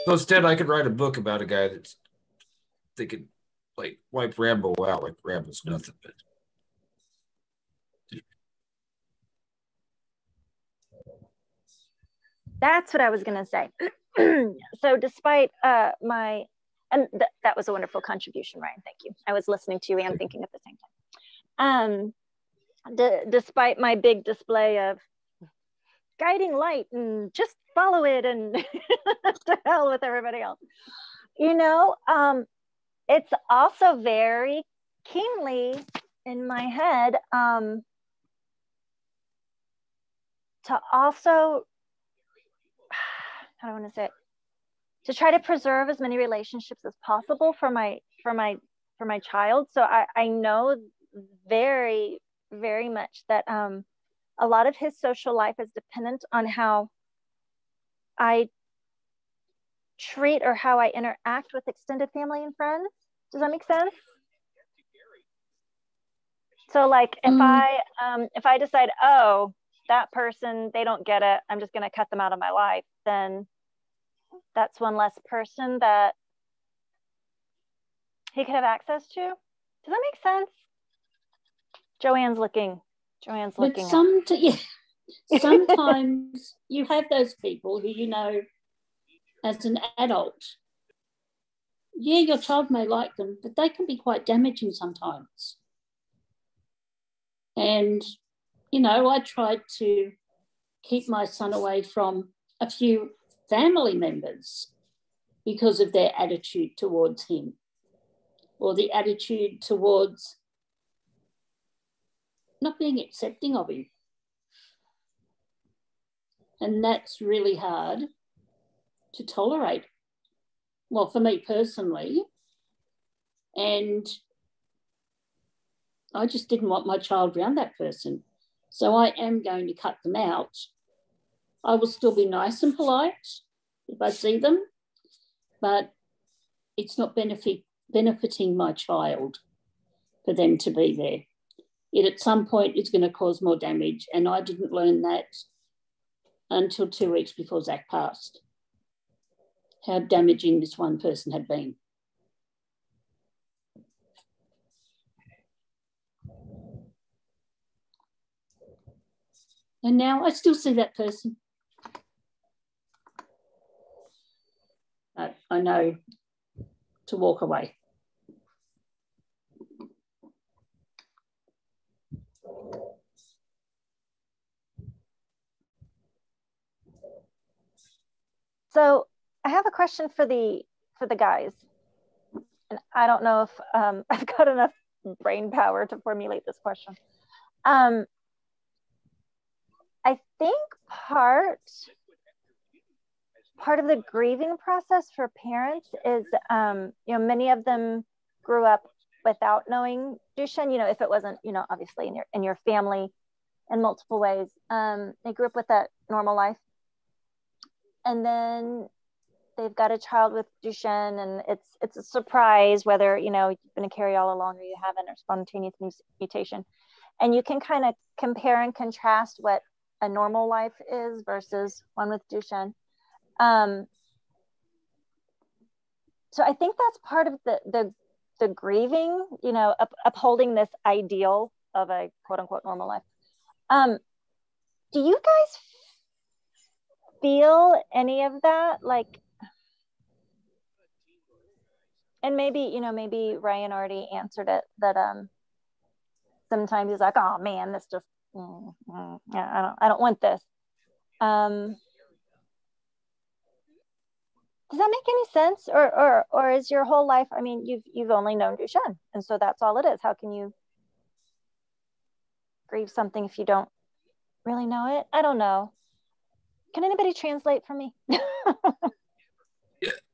so instead, I could write a book about a guy that's thinking like wipe Rambo out, like Rambo's nothing. But That's what I was going to say. So despite my, and that was a wonderful contribution, Ryan. Thank you. I was listening to you and thinking at the same time. Despite my big display of guiding light and just follow it and to hell with everybody else, you know, it's also very keenly in my head to also, how do I want to say it, to try to preserve as many relationships as possible for my child. So I know very, very much that a lot of his social life is dependent on how I treat or how I interact with extended family and friends. Does that make sense? So like if I decide, oh, that person, they don't get it, I'm just going to cut them out of my life, then that's one less person that he could have access to. Does that make sense? Joanne's looking. But sometimes you have those people who you know as an adult. Yeah, your child may like them, but they can be quite damaging sometimes. And, you know, I tried to keep my son away from a few family members because of their attitude towards him, or the attitude towards not being accepting of him. And that's really hard to tolerate. Well, for me personally. And I just didn't want my child around that person. So I am going to cut them out. I will still be nice and polite if I see them, but it's not benefiting my child for them to be there. It at some point is going to cause more damage, and I didn't learn that until 2 weeks before Zach passed, how damaging this one person had been. And now I still see that person. I know to walk away. So I have a question for the guys. And I don't know if I've got enough brain power to formulate this question. I think part of the grieving process for parents is, many of them grew up without knowing Duchenne. If it wasn't, obviously in your family in multiple ways, they grew up with that normal life, and then they've got a child with Duchenne, and it's a surprise whether you've been a carry all along or you haven't, or spontaneous mutation, and you can kind of compare and contrast what a normal life is versus one with Duchenne. So I think that's part of the grieving, upholding this ideal of a quote unquote normal life. Do you guys feel any of that? Like, and maybe Ryan already answered it, that sometimes he's like, oh man, this just I don't want this. Does that make any sense? Or is your whole life, I mean, you've only known Duchenne, and so that's all it is. How can you grieve something if you don't really know it? I don't know. Can anybody translate for me? Yeah,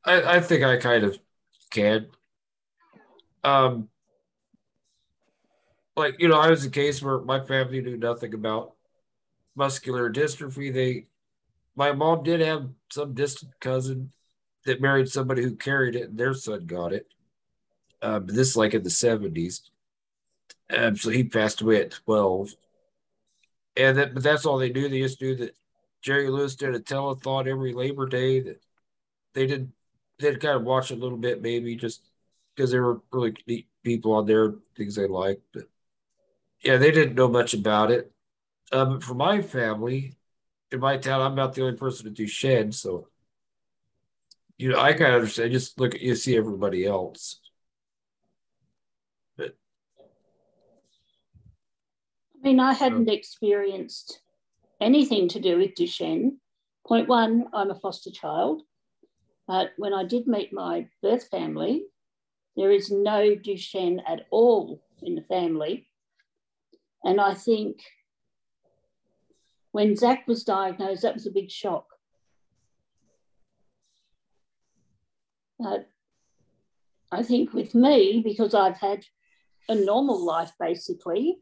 I think I kind of can. Like, I was a case where my family knew nothing about muscular dystrophy. My mom did have some distant cousin that married somebody who carried it, and their son got it. But this is like in the 70s. So he passed away at 12. But that's all they knew. They just knew that Jerry Lewis did a telethon every Labor Day. That they'd kind of watch a little bit, maybe just because there were really neat people on there, things they liked. But yeah, they didn't know much about it. But for my family, in my town, I'm not the only person to do Duchenne, so I kind of understand. Just look at you, see everybody else. But I mean, I hadn't experienced anything to do with Duchenne. Point one, I'm a foster child. But when I did meet my birth family, there is no Duchenne at all in the family. And I think when Zach was diagnosed, that was a big shock. But I think with me, because I've had a normal life, basically,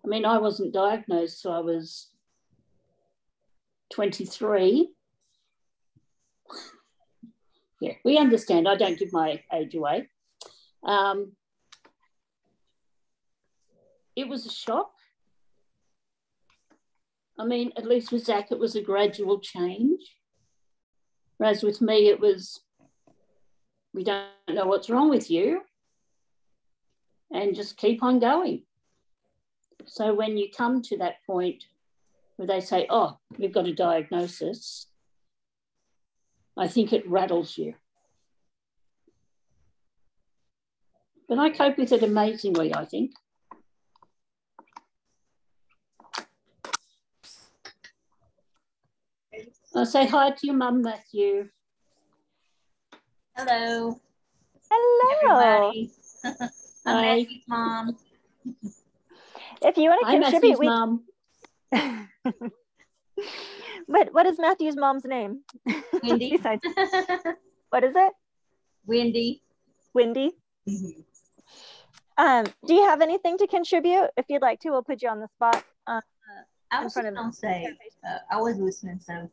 I mean, I wasn't diagnosed till I was 23. Yeah, we understand. I don't give my age away. It was a shock. I mean, at least with Zach, it was a gradual change. Whereas with me, it was, we don't know what's wrong with you, and just keep on going. So when you come to that point where they say, oh, we've got a diagnosis, I think it rattles you. But I cope with it amazingly, I think. I'll say hi to your mum, Matthew. Hello. Hello. Everybody. I'm Hi. Matthew's mom. If you want to Hi, contribute, Matthew's mum. What is Matthew's mom's name? Wendy. Besides, what is it? Wendy. Wendy. Mm-hmm. Do you have anything to contribute? If you'd like to, we'll put you on the spot. I was just going to say, I was listening, so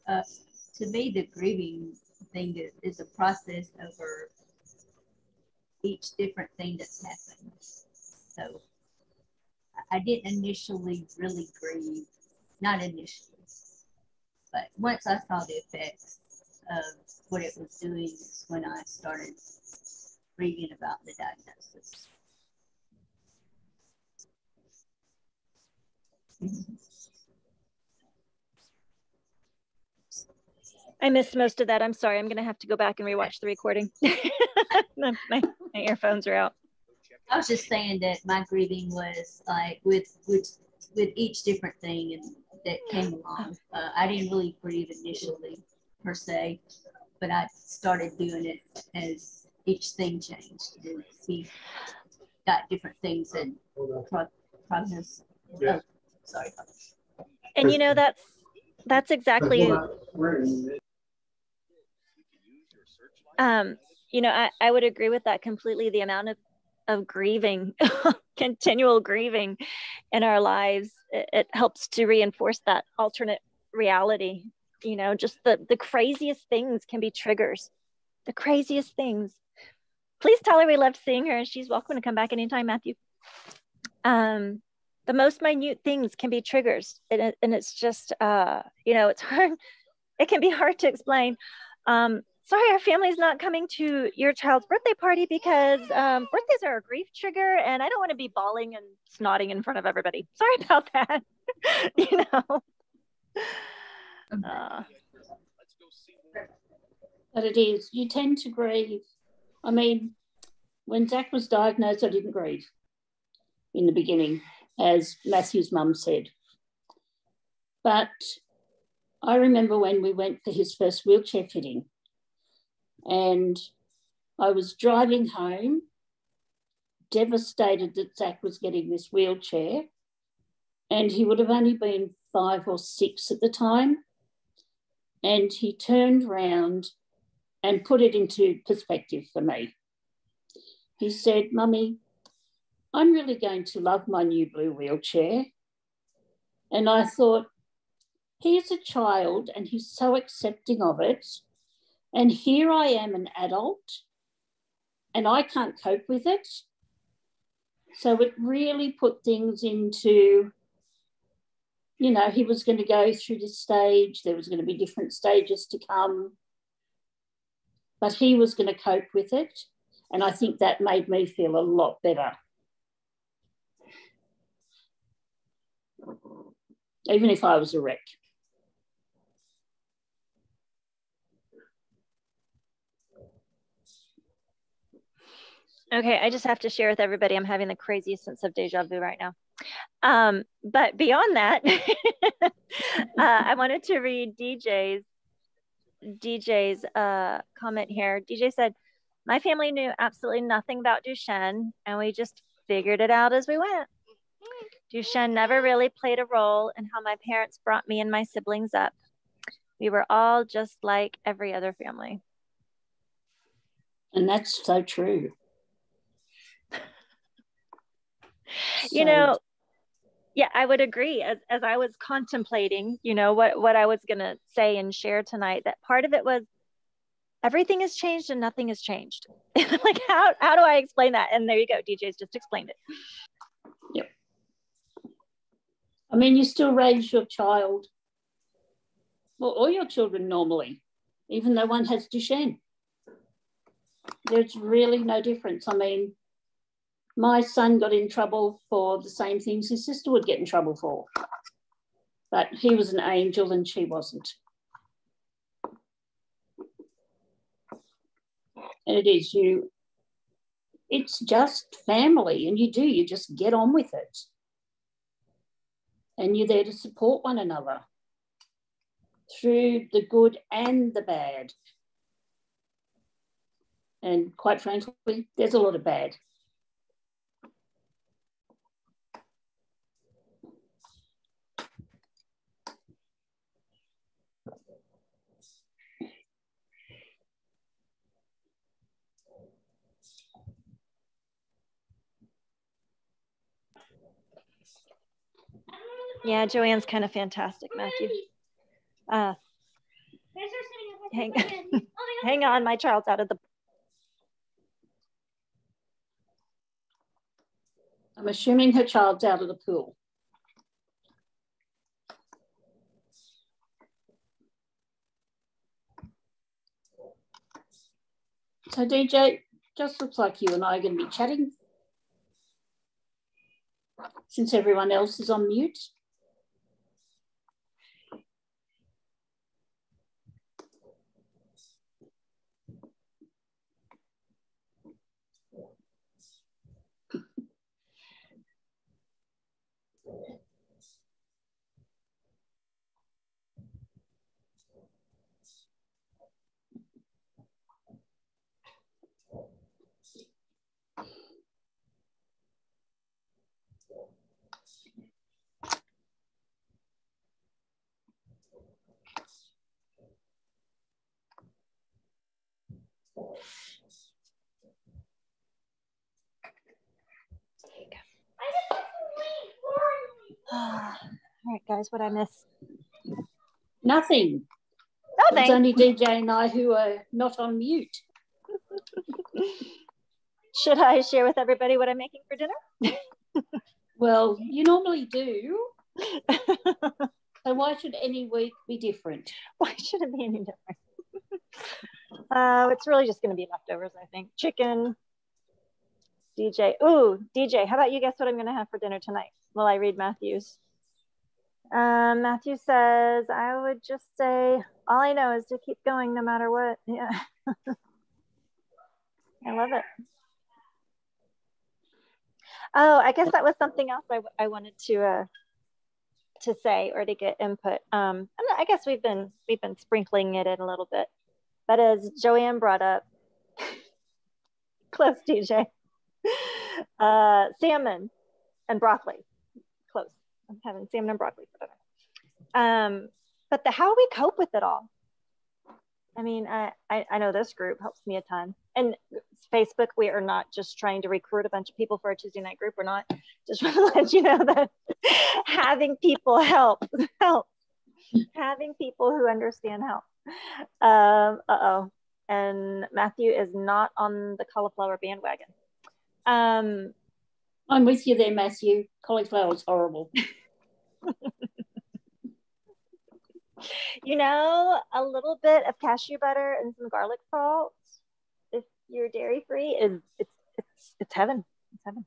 to me, the grieving thing is a process over each different thing that's happened. So I didn't initially really grieve, not initially, but once I saw the effects of what it was doing is when I started reading about the diagnosis. I missed most of that. I'm sorry. I'm going to have to go back and rewatch the recording. my earphones are out. I was just saying that my grieving was like with each different thing and that came along. I didn't really grieve initially per se, but I started doing it as each thing changed. And he got different things and process. Oh, sorry. And you know, that's exactly, you know, I would agree with that completely. The amount of grieving, continual grieving in our lives, it helps to reinforce that alternate reality. You know, just the craziest things can be triggers. The craziest things. Please tell her we loved seeing her. She's welcome to come back anytime, Matthew. The most minute things can be triggers. And it's just, you know, it's hard. It can be hard to explain. Sorry, our family's not coming to your child's birthday party because birthdays are a grief trigger and I don't want to be bawling and snotting in front of everybody. Sorry about that. You know. But it is, you tend to grieve. I mean, when Zach was diagnosed, I didn't grieve in the beginning, as Matthew's mum said. But I remember when we went for his first wheelchair fitting, and I was driving home, devastated that Zach was getting this wheelchair, and he would have only been 5 or 6 at the time. And he turned round and put it into perspective for me. He said, "Mummy, I'm really going to love my new blue wheelchair." And I thought, he's a child and he's so accepting of it. And here I am, an adult, and I can't cope with it. So it really put things into, you know, he was going to go through this stage. There was going to be different stages to come. But he was going to cope with it. And I think that made me feel a lot better. Even if I was a wreck. Okay, I just have to share with everybody, I'm having the craziest sense of deja vu right now. But beyond that, I wanted to read DJ's comment here. DJ said, "My family knew absolutely nothing about Duchenne, and we just figured it out as we went. Duchenne never really played a role in how my parents brought me and my siblings up. We were all just like every other family." And that's so true. You know, yeah, I would agree. As I was contemplating, you know, what I was going to say and share tonight, that part of it was everything has changed and nothing has changed. Like, how do I explain that? And there you go. DJ's just explained it. Yep. I mean, you still raise your child, well, all your children normally, even though one has Duchenne. There's really no difference. I mean, my son got in trouble for the same things his sister would get in trouble for. But he was an angel and she wasn't. And it is it's just family, and you just get on with it. And you're there to support one another through the good and the bad. And quite frankly, there's a lot of bad. Yeah, Joanne's kind of fantastic, Matthew. Hang on, my child's out of the... I'm assuming her child's out of the pool. So DJ, just looks like you and I are going to be chatting since everyone else is on mute. All right, guys, what I miss? Nothing. Nothing. It's only DJ and I who are not on mute. Should I share with everybody what I'm making for dinner? Well, you normally do. So why should any week be different? Why should it be any different? It's really just going to be leftovers, I think. Chicken. DJ. Ooh, DJ, how about you guess what I'm going to have for dinner tonight while I read Matthew's? Matthew says, I would just say, all I know is to keep going no matter what. Yeah. I love it. Oh, I guess that was something else I wanted to say or to get input. I guess we've been sprinkling it in a little bit. But as Joanne brought up, close DJ, salmon and broccoli, close. I'm having salmon and broccoli for dinner. But how we cope with it all. I mean, I know this group helps me a ton. And Facebook, we are not just trying to recruit a bunch of people for a Tuesday night group. We're not just trying to let you know that having people help. Having people who understand help. And Matthew is not on the cauliflower bandwagon. I'm with you there, Matthew. Cauliflower is horrible. You know, a little bit of cashew butter and some garlic salt, if you're dairy free, it's heaven. It's heaven.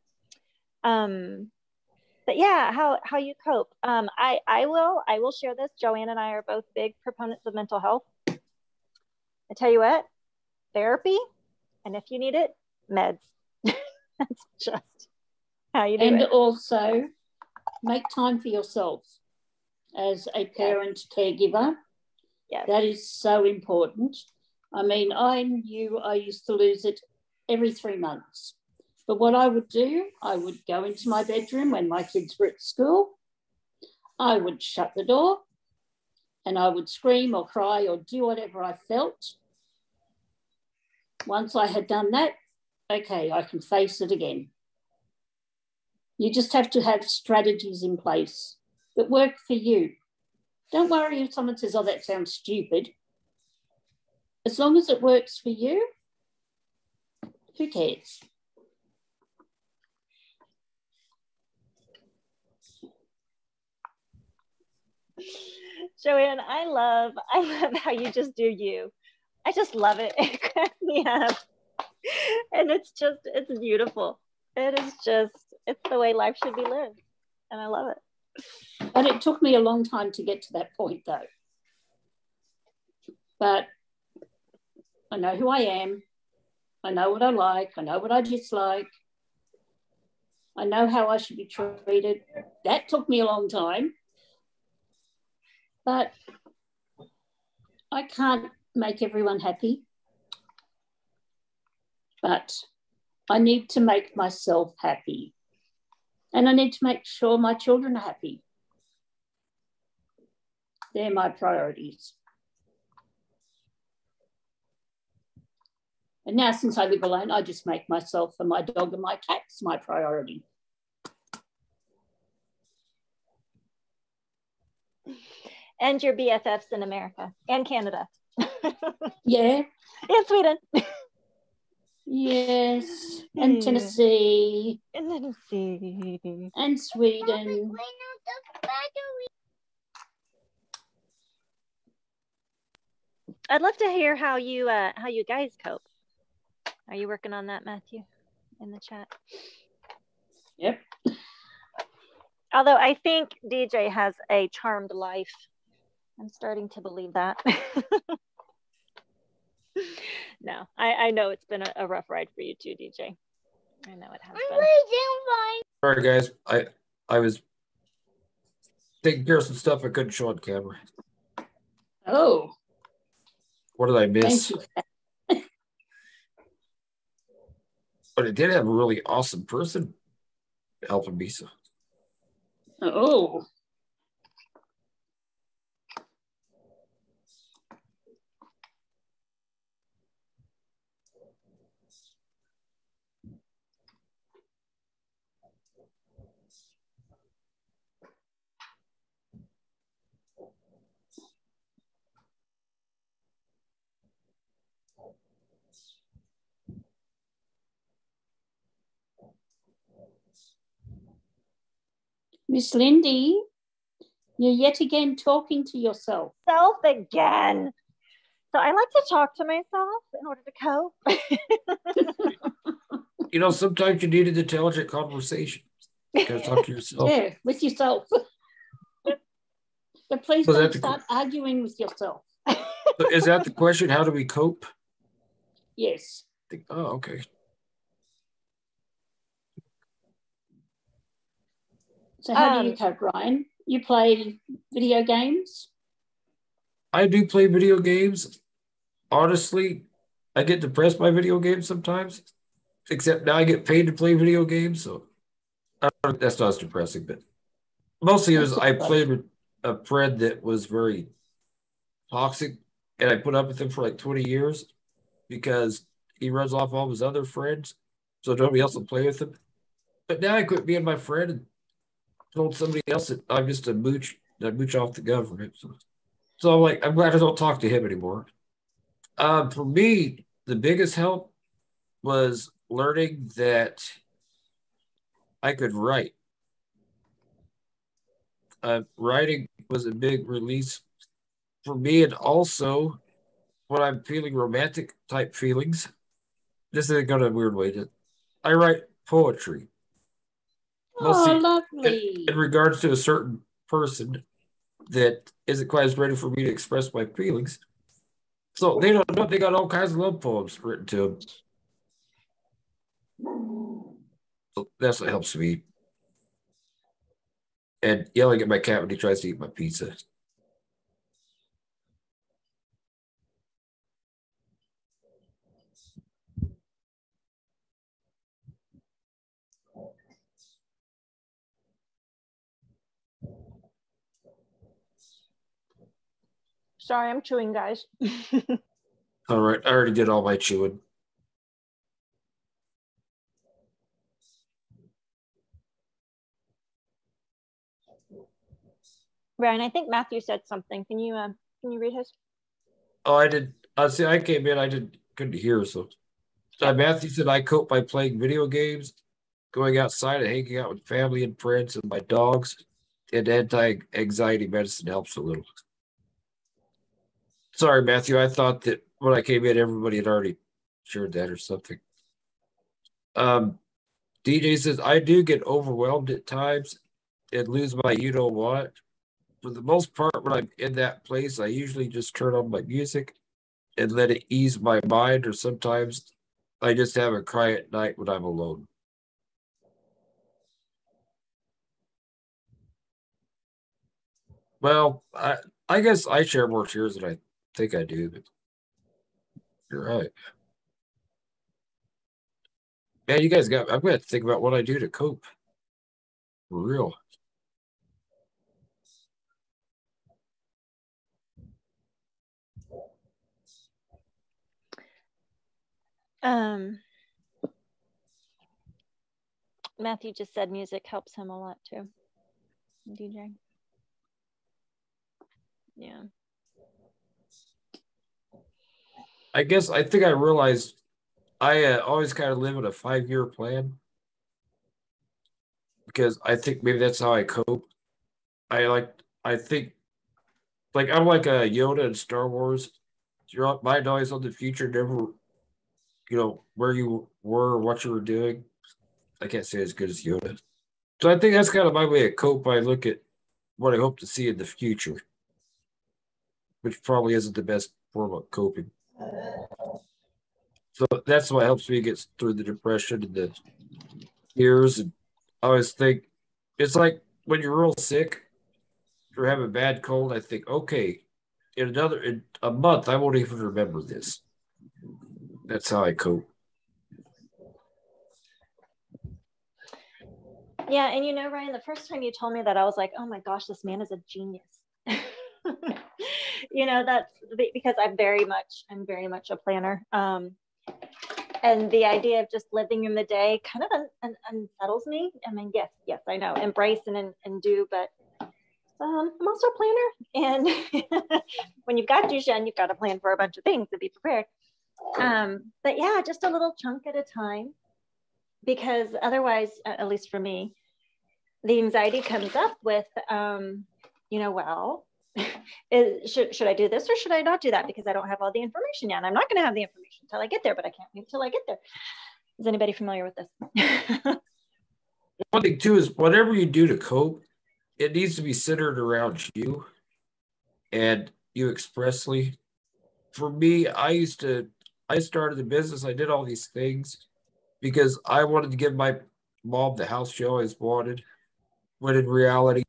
But yeah, how you cope. I will share this. Joanne and I are both big proponents of mental health. I tell you what, therapy, and if you need it, meds. That's just how you do it. And also make time for yourself as a parent caregiver. Yes. That is so important. I mean, I knew I used to lose it every 3 months. But what I would do, I would go into my bedroom when my kids were at school. I would shut the door and I would scream or cry or do whatever I felt. Once I had done that, okay, I can face it again. You just have to have strategies in place that work for you. Don't worry if someone says, oh, that sounds stupid. As long as it works for you, who cares? Joanne, I love how you just do you. I just love it. It cracks me up. And it's beautiful. It's the way life should be lived. And I love it. But it took me a long time to get to that point, though. But I know who I am. I know what I like. I know what I dislike. I know how I should be treated. That took me a long time. But I can't make everyone happy. But I need to make myself happy. And I need to make sure my children are happy. They're my priorities. And now, since I live alone, I just make myself and my dog and my cats my priority. And your BFFs in America and Canada. Yeah. And Sweden. Yes. And Tennessee. And Tennessee. And Sweden. I'd love to hear how you guys cope. Are you working on that, Matthew, in the chat? Yep. Although I think DJ has a charmed life. I'm starting to believe that. No, I know it's been a rough ride for you too, DJ. I know it has been. All right, guys. I was taking care of some stuff I couldn't show on camera. Oh. What did I miss? But I did have a really awesome person helping me. So. Oh. Miss Lindy, you're yet again talking to yourself. Self again. So I like to talk to myself in order to cope. Sometimes you need an intelligent conversation. You gotta talk to yourself. Yeah, with yourself. But please don't start arguing with yourself. Is that the question? How do we cope? Yes. Oh, okay. So how do you cope, Ryan? You play video games? I do play video games. Honestly, I get depressed by video games sometimes. Except now I get paid to play video games, so that's not as depressing. But mostly it was I played with a friend that was very toxic, and I put up with him for like 20 years because he runs off all his other friends, so nobody else will play with him. But now I quit being my friend and told somebody else that I'm just a mooch off the government. So I'm like, I'm glad I don't talk to him anymore. For me, the biggest help was learning that I could write. Writing was a big release for me, and also when I'm feeling romantic type feelings, this is going a weird way I write poetry. Mostly lovely. In regards to a certain person that isn't quite as ready for me to express my feelings. So they don't know, they got all kinds of love poems written to them. So that's what helps me. And yelling at my cat when he tries to eat my pizza. Sorry, I'm chewing, guys. All right, I already did all my chewing. Ryan, I think Matthew said something. Can you read his? Oh, I did. See, I came in. Couldn't hear. So Matthew said I cope by playing video games, going outside and hanging out with family and friends and my dogs, and anti-anxiety medicine helps a little. Sorry, Matthew. I thought that when I came in, everybody had already shared that or something. DJ says I do get overwhelmed at times and lose my you-know-what. For the most part, when I'm in that place, I usually just turn on my music and let it ease my mind, or sometimes I just have a cry at night when I'm alone. Well, I guess I share more tears than I think I do, but you're right. Man, I'm going to think about what I do to cope. For real. Matthew just said music helps him a lot too. DJ. Yeah. I think I realized I always kind of live in a 5-year plan because I think maybe that's how I cope. I think like I'm like a Yoda in Star Wars. Your mind always on the future, never where you were or what you were doing. I can't say as good as Yoda. So I think that's kind of my way of cope. I look at what I hope to see in the future, which probably isn't the best form of coping. So that's what helps me get through the depression and the years. And I always think it's like when you're real sick or have a bad cold, I think, okay, in a month, I won't even remember this. That's how I cope. Yeah, and Ryan, the first time you told me that, I was like, oh my gosh, this man is a genius. That's because I'm very much a planner. And the idea of just living in the day kind of unsettles me. I mean, yes, I know, embrace and do, but I'm also a planner. And when you've got Duchenne, you've got to plan for a bunch of things to be prepared. But yeah, just a little chunk at a time, because otherwise, at least for me, the anxiety comes up with, you know, well, should I do this or should I not do that? Because I don't have all the information yet. And I'm not going to have the information until I get there, but I can't wait until I get there. Is anybody familiar with this? One thing too is whatever you do to cope, it needs to be centered around you and you expressly. For me, I started the business. I did all these things because I wanted to give my mom the house she always wanted. When in reality,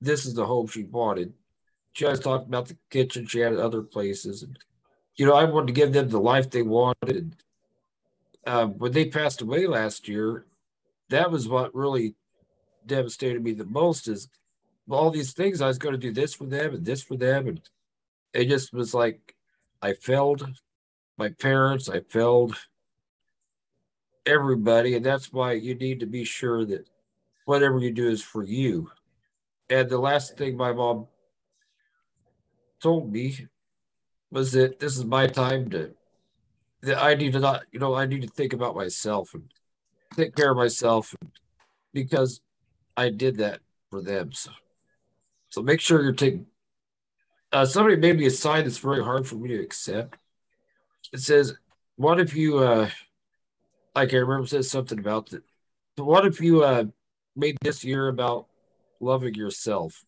this is the home she wanted. She always talked about the kitchen she had at other places. And, you know, I wanted to give them the life they wanted. When they passed away last year, that was what really devastated me the most is all these things. I was going to do this for them and this for them. And it just was like, I failed my parents. I failed everybody. And that's why you need to be sure that whatever you do is for you. And the last thing my mom told me was that this is my time that I need to not, you know, I need to think about myself and take care of myself because I did that for them. So make sure you're taking, somebody made me a sign that's very hard for me to accept. It says, what if you, I can't remember, it says something about that. But what if you made this year about loving yourself?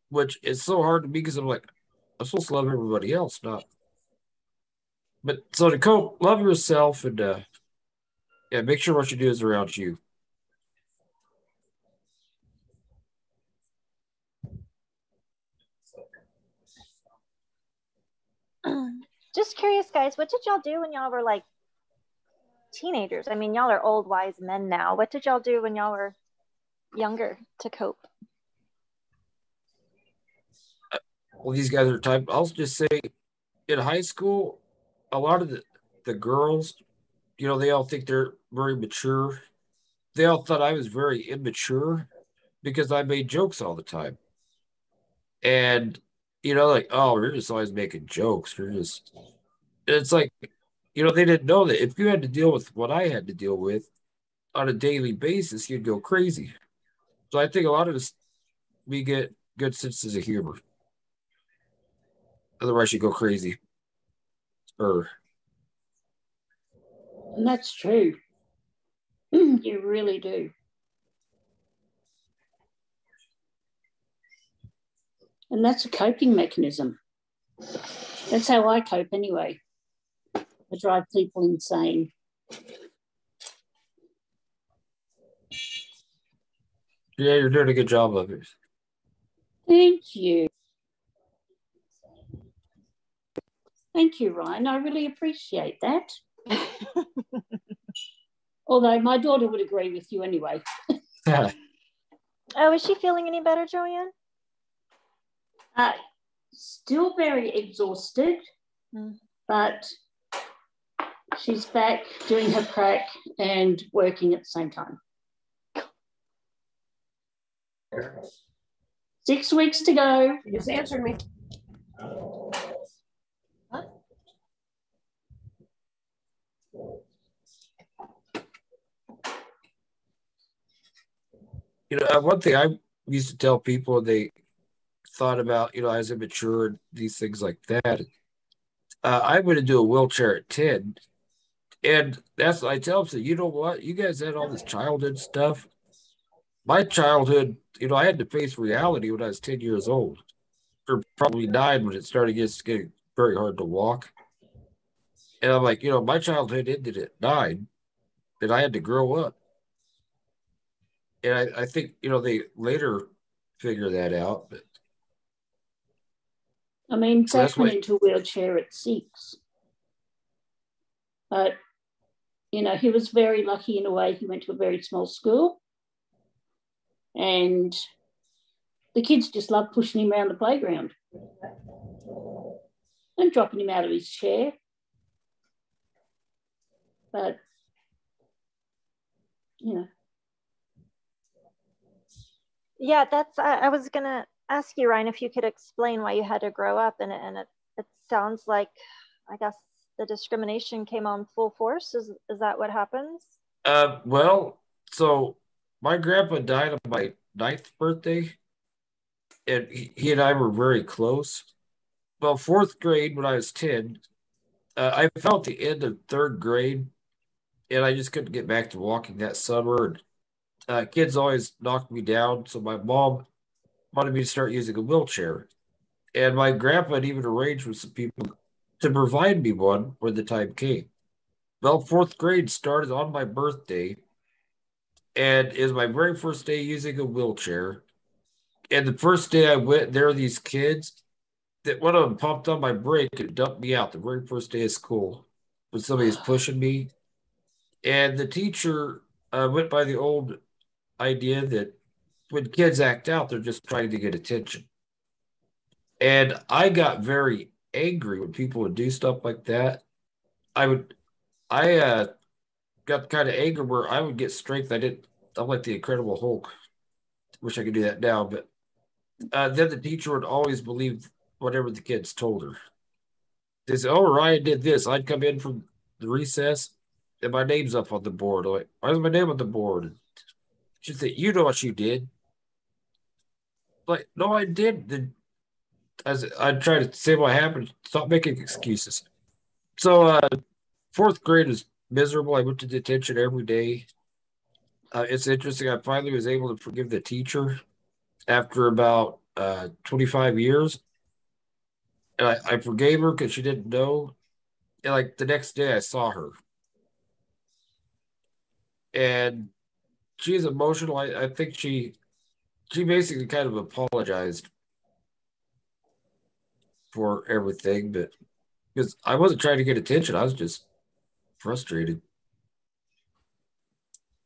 Which is so hard to me because I'm like, I'm supposed to love everybody else, not. But so to cope, love yourself and yeah, make sure what you do is around you. Just curious, guys, what did y'all do when y'all were like teenagers? I mean, y'all are old, wise men now. What did y'all do when y'all were younger to cope? Well, these guys are type. I'll just say in high school, a lot of the girls, you know, they all think they're very mature. They all thought I was very immature because I made jokes all the time. And, you know, like, oh, you're just always making jokes. You're just, it's like, you know, they didn't know that if you had to deal with what I had to deal with on a daily basis, you'd go crazy. So I think a lot of us, we get good senses of humor. Otherwise, you go crazy. Or, And that's true. You really do. And that's a coping mechanism. That's how I cope anyway. I drive people insane. yeah, you're doing a good job of it. Thank you. Thank you, Ryan. I really appreciate that. Although my daughter would agree with you anyway. Oh, is she feeling any better, Joanne? Still very exhausted, but she's back doing her prac and working at the same time. 6 weeks to go. You just answered me. You know, one thing I used to tell people they thought about, you know, as I matured, these things like that. I went into a wheelchair at 10. And that's what I tell them, so, you know what? You guys had all this childhood stuff. My childhood, you know, I had to face reality when I was 10 years old, or probably 9 when it started getting very hard to walk. And I'm like, you know, my childhood ended at 9, and I had to grow up. And I think, you know, they later figure that out. But I mean, so Zach went into a wheelchair at 6. But, you know, he was very lucky in a way. He went to a very small school. And the kids just loved pushing him around the playground and dropping him out of his chair. But, you know. Yeah, that's, I was going to ask you, Ryan, if you could explain why you had to grow up. And it sounds like, I guess, the discrimination came on full force. Is that what happens? Well, so my grandpa died on my 9th birthday, and he and I were very close. Well, 4th grade when I was 10, I felt the end of 3rd grade, and I just couldn't get back to walking that summer. And kids always knocked me down, so my mom wanted me to start using a wheelchair. And my grandpa had even arranged with some people to provide me one when the time came. Well, 4th grade started on my birthday, and it was my very first day using a wheelchair. And the first day I went, there were these kids that one of them popped on my brake and dumped me out the very first day of school when somebody was pushing me. And the teacher went by the old idea that when kids act out, they're just trying to get attention. And I got very angry when people would do stuff like that. I got kind of anger where I would get strength. I'm like the Incredible Hulk. Wish I could do that now, but then the teacher would always believe whatever the kids told her. They said, "Oh, Ryan did this." I'd come in from the recess, and my name's up on the board. I'm like, why is my name on the board? She said, "You know what you did." Like, no, I did. Then as I try to say what happened, stop making excuses. So 4th grade was miserable. I went to detention every day. It's interesting. I finally was able to forgive the teacher after about 25 years. And I forgave her because she didn't know. And like the next day, I saw her. And she's emotional. I think she basically kind of apologized for everything, but because I wasn't trying to get attention, I was just frustrated.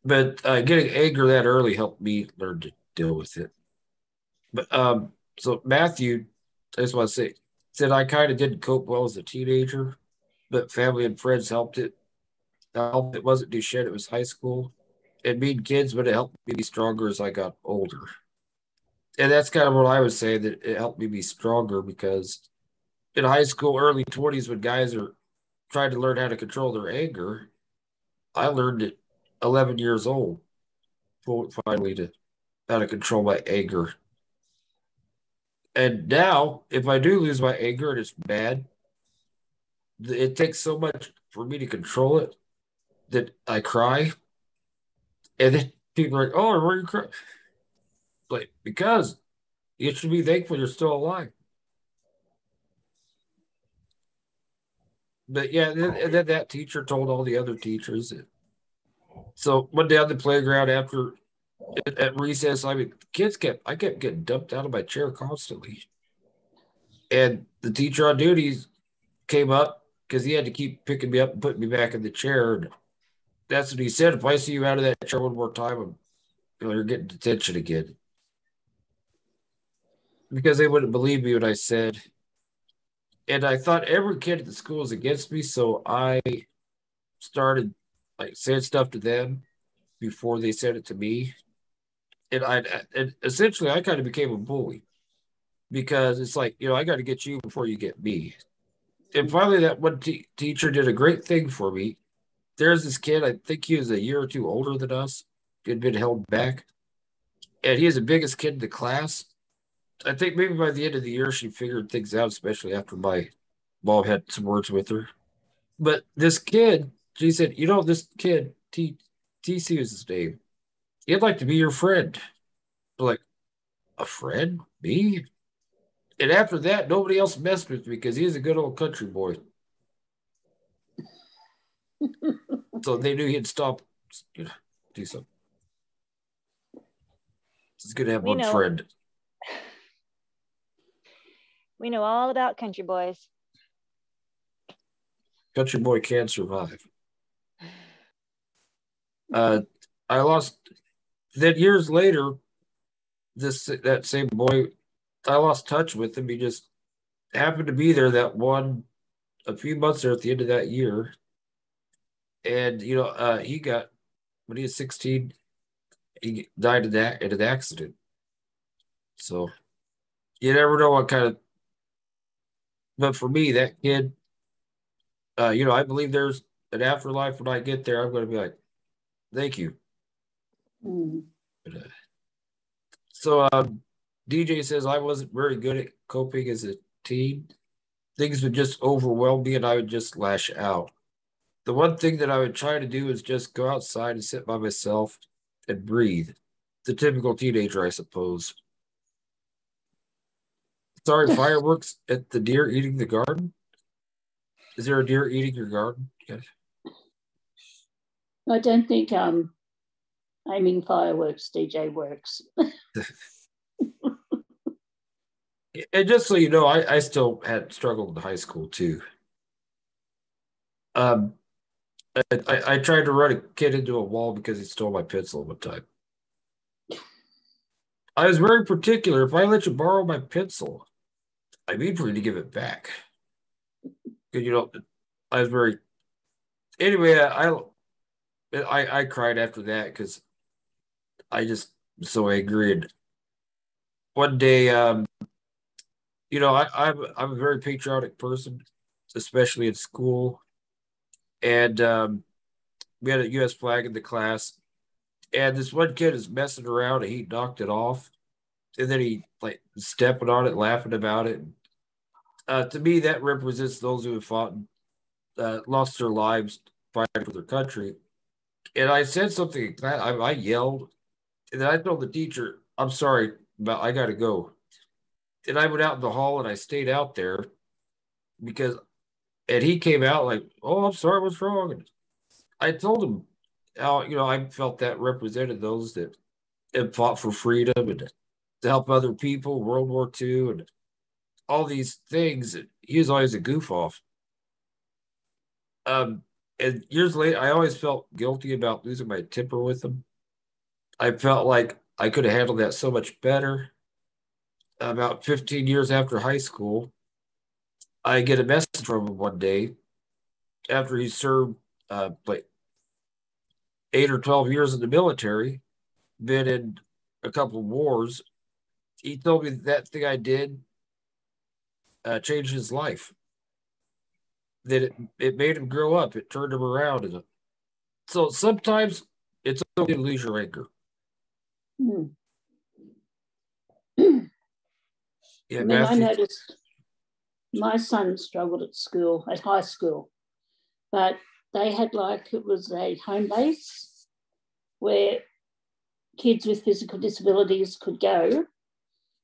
But getting anger that early helped me learn to deal with it. But so Matthew, I just want to say, said I kind of didn't cope well as a teenager, but family and friends helped it. It wasn't Duchenne, it was high school. And mean kids, but it helped me be stronger as I got older. And that's kind of what I was saying, that it helped me be stronger because in high school, early 20s, when guys are trying to learn how to control their anger, I learned at 11 years old, finally, to how to control my anger. And now, if I do lose my anger and it's bad, it takes so much for me to control it that I cry. And then people are like, "Oh, why are you crying?" Like, because you should be thankful you're still alive. But yeah, and then that teacher told all the other teachers. So one day on the playground after at recess, I mean, I kept getting dumped out of my chair constantly. And the teacher on duties came up because he had to keep picking me up and putting me back in the chair. And that's what he said. If I see you out of that chair one more time, you're getting detention again. Because they wouldn't believe me when I said. And I thought every kid at the school was against me, so I started like saying stuff to them before they said it to me. And essentially I kind of became a bully because it's like, I got to get you before you get me. And finally, that one teacher did a great thing for me. There's this kid, I think he was a year or two older than us, had been held back. And he is the biggest kid in the class. I think maybe by the end of the year, she figured things out, especially after my mom had some words with her. But this kid, she said, this kid, TC is his name. He'd like to be your friend. I'm like, a friend? Me? And after that, nobody else messed with me because he's a good old country boy. So they knew he'd stop, do something. It's good to have one friend. We know all about country boys. Country boy can't survive. I lost. Then years later, that same boy, I lost touch with him. He just happened to be there a few months there at the end of that year. And he got, when he was 16, he died in an accident. So you never know what kind of. But for me, that kid, I believe there's an afterlife. When I get there, I'm going to be like, thank you. Mm. So DJ says I wasn't very good at coping as a teen. Things would just overwhelm me and I would just lash out. The one thing that I would try to do is just go outside and sit by myself and breathe. The typical teenager, I suppose. Sorry, fireworks at the deer eating the garden? Is there a deer eating your garden? Yes. I don't think aiming fireworks DJ works. And just so you know, I still had struggled in high school too. I tried to run a kid into a wall because he stole my pencil one time. I was very particular. If I let you borrow my pencil, I mean for you to give it back. You know, I was very. Anyway, I cried after that because I just was so angry. And one day, I'm a very patriotic person, especially in school. And we had a U.S. flag in the class, and this one kid is messing around, and he knocked it off, and then he like stepping on it, laughing about it. To me, that represents those who have fought, lost their lives fighting for their country. And I said something like that. I yelled, and then I told the teacher, "I'm sorry, but I got to go." And I went out in the hall, and I stayed out there because, and he came out like, "Oh, I'm sorry, what's wrong?" And I told him how I felt that represented those that have fought for freedom and to help other people, World War II, and all these things. He was always a goof off. And years later, I always felt guilty about losing my temper with him. I felt like I could have handled that so much better. About 15 years after high school, I get a message from him one day after he served like 8 or 12 years in the military, been in a couple of wars. He told me that thing I did changed his life. That it made him grow up. It turned him around. And so sometimes it's okay to lose your anger. Mm. Yeah, I mean, Matthew. I noticed my son struggled at school, at high school, but they had it was a home base where kids with physical disabilities could go,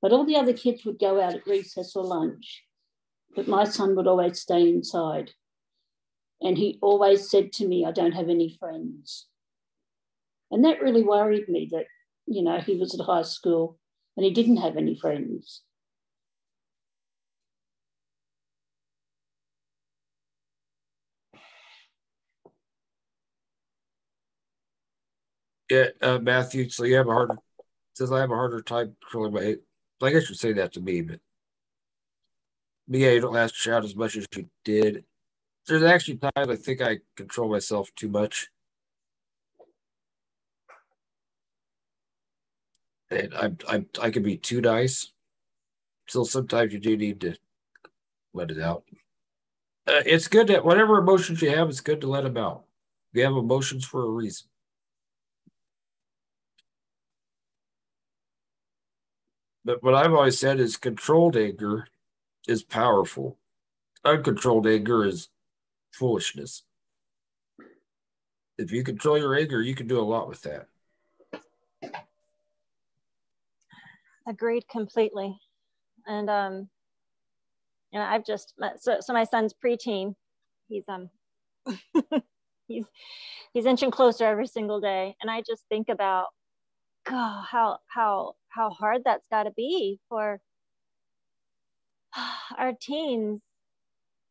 but all the other kids would go out at recess or lunch. But my son would always stay inside. And he always said to me, "I don't have any friends." And that really worried me that, he was at high school and he didn't have any friends. Yeah, Matthew. So you have a harder says I have a harder time controlling my. I guess you'd say that to me, but yeah, you don't lash out as much as you did. There's actually times I think I control myself too much, and I can be too nice. So sometimes you do need to let it out. It's good that whatever emotions you have, it's good to let them out. You have emotions for a reason. But what I've always said is controlled anger is powerful. Uncontrolled anger is foolishness. If you control your anger, you can do a lot with that. Agreed completely. And I've just so my son's preteen. He's he's inching closer every single day, and I just think about, God, how hard that's got to be for our teens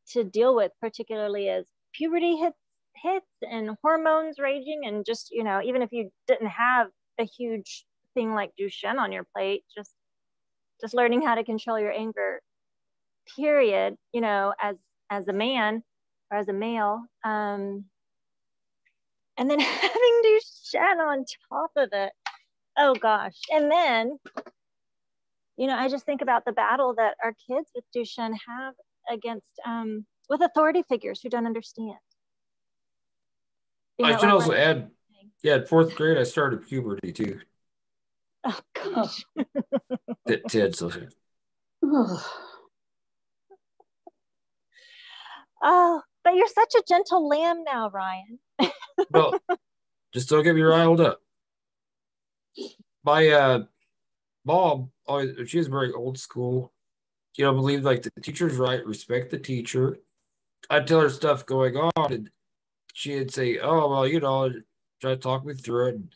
to deal with, particularly as puberty hits and hormones raging, and just even if you didn't have a huge thing like Duchenne on your plate, just learning how to control your anger, period, as a man or as a male, and then having Duchenne on top of it. Oh gosh. And then I just think about the battle that our kids with Duchenne have against with authority figures who don't understand. I should also add, in fourth grade I started puberty too. Oh gosh. That Ted. So Oh, but you're such a gentle lamb now, Ryan. well, just don't get me riled up. My mom always, she was very old school. You know, believe like the teacher's right, respect the teacher. I'd tell her stuff going on, and she'd say, "Oh, well, you know," try to talk me through it. And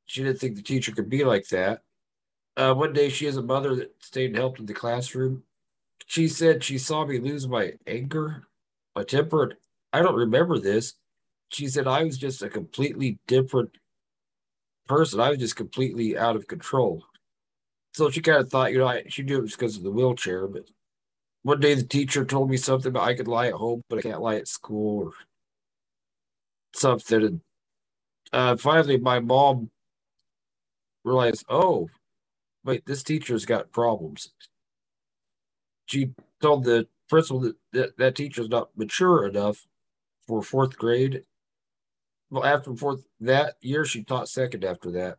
she didn't think the teacher could be like that. One day, she has a mother that stayed and helped in the classroom. She said she saw me lose my anger, my temper. And I don't remember this. She said I was just a completely different person. I was just completely out of control. So she kind of thought, you know, she knew it was because of the wheelchair. But one day, the teacher told me something about I could lie at home, but I can't lie at school or something. And finally, my mom realized, oh, wait, this teacher's got problems. She told the principal that teacher's not mature enough for fourth grade. Well, after fourth that year, she taught second after that.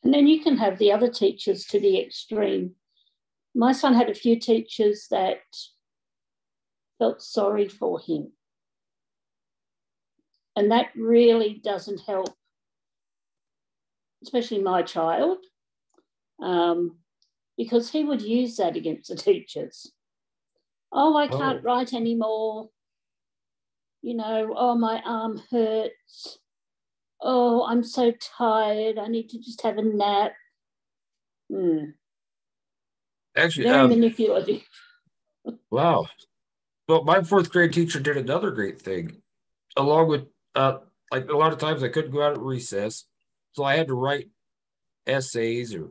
And then you can have the other teachers to the extreme. My son had a few teachers that felt sorry for him. And that really doesn't help, especially my child, because he would use that against the teachers. Oh, I can't write anymore. You know, oh, my arm hurts. Oh, I'm so tired. I need to just have a nap. Actually, very manipulative. Wow. Well, my fourth grade teacher did another great thing. Along with, like a lot of times I couldn't go out at recess, so I had to write essays or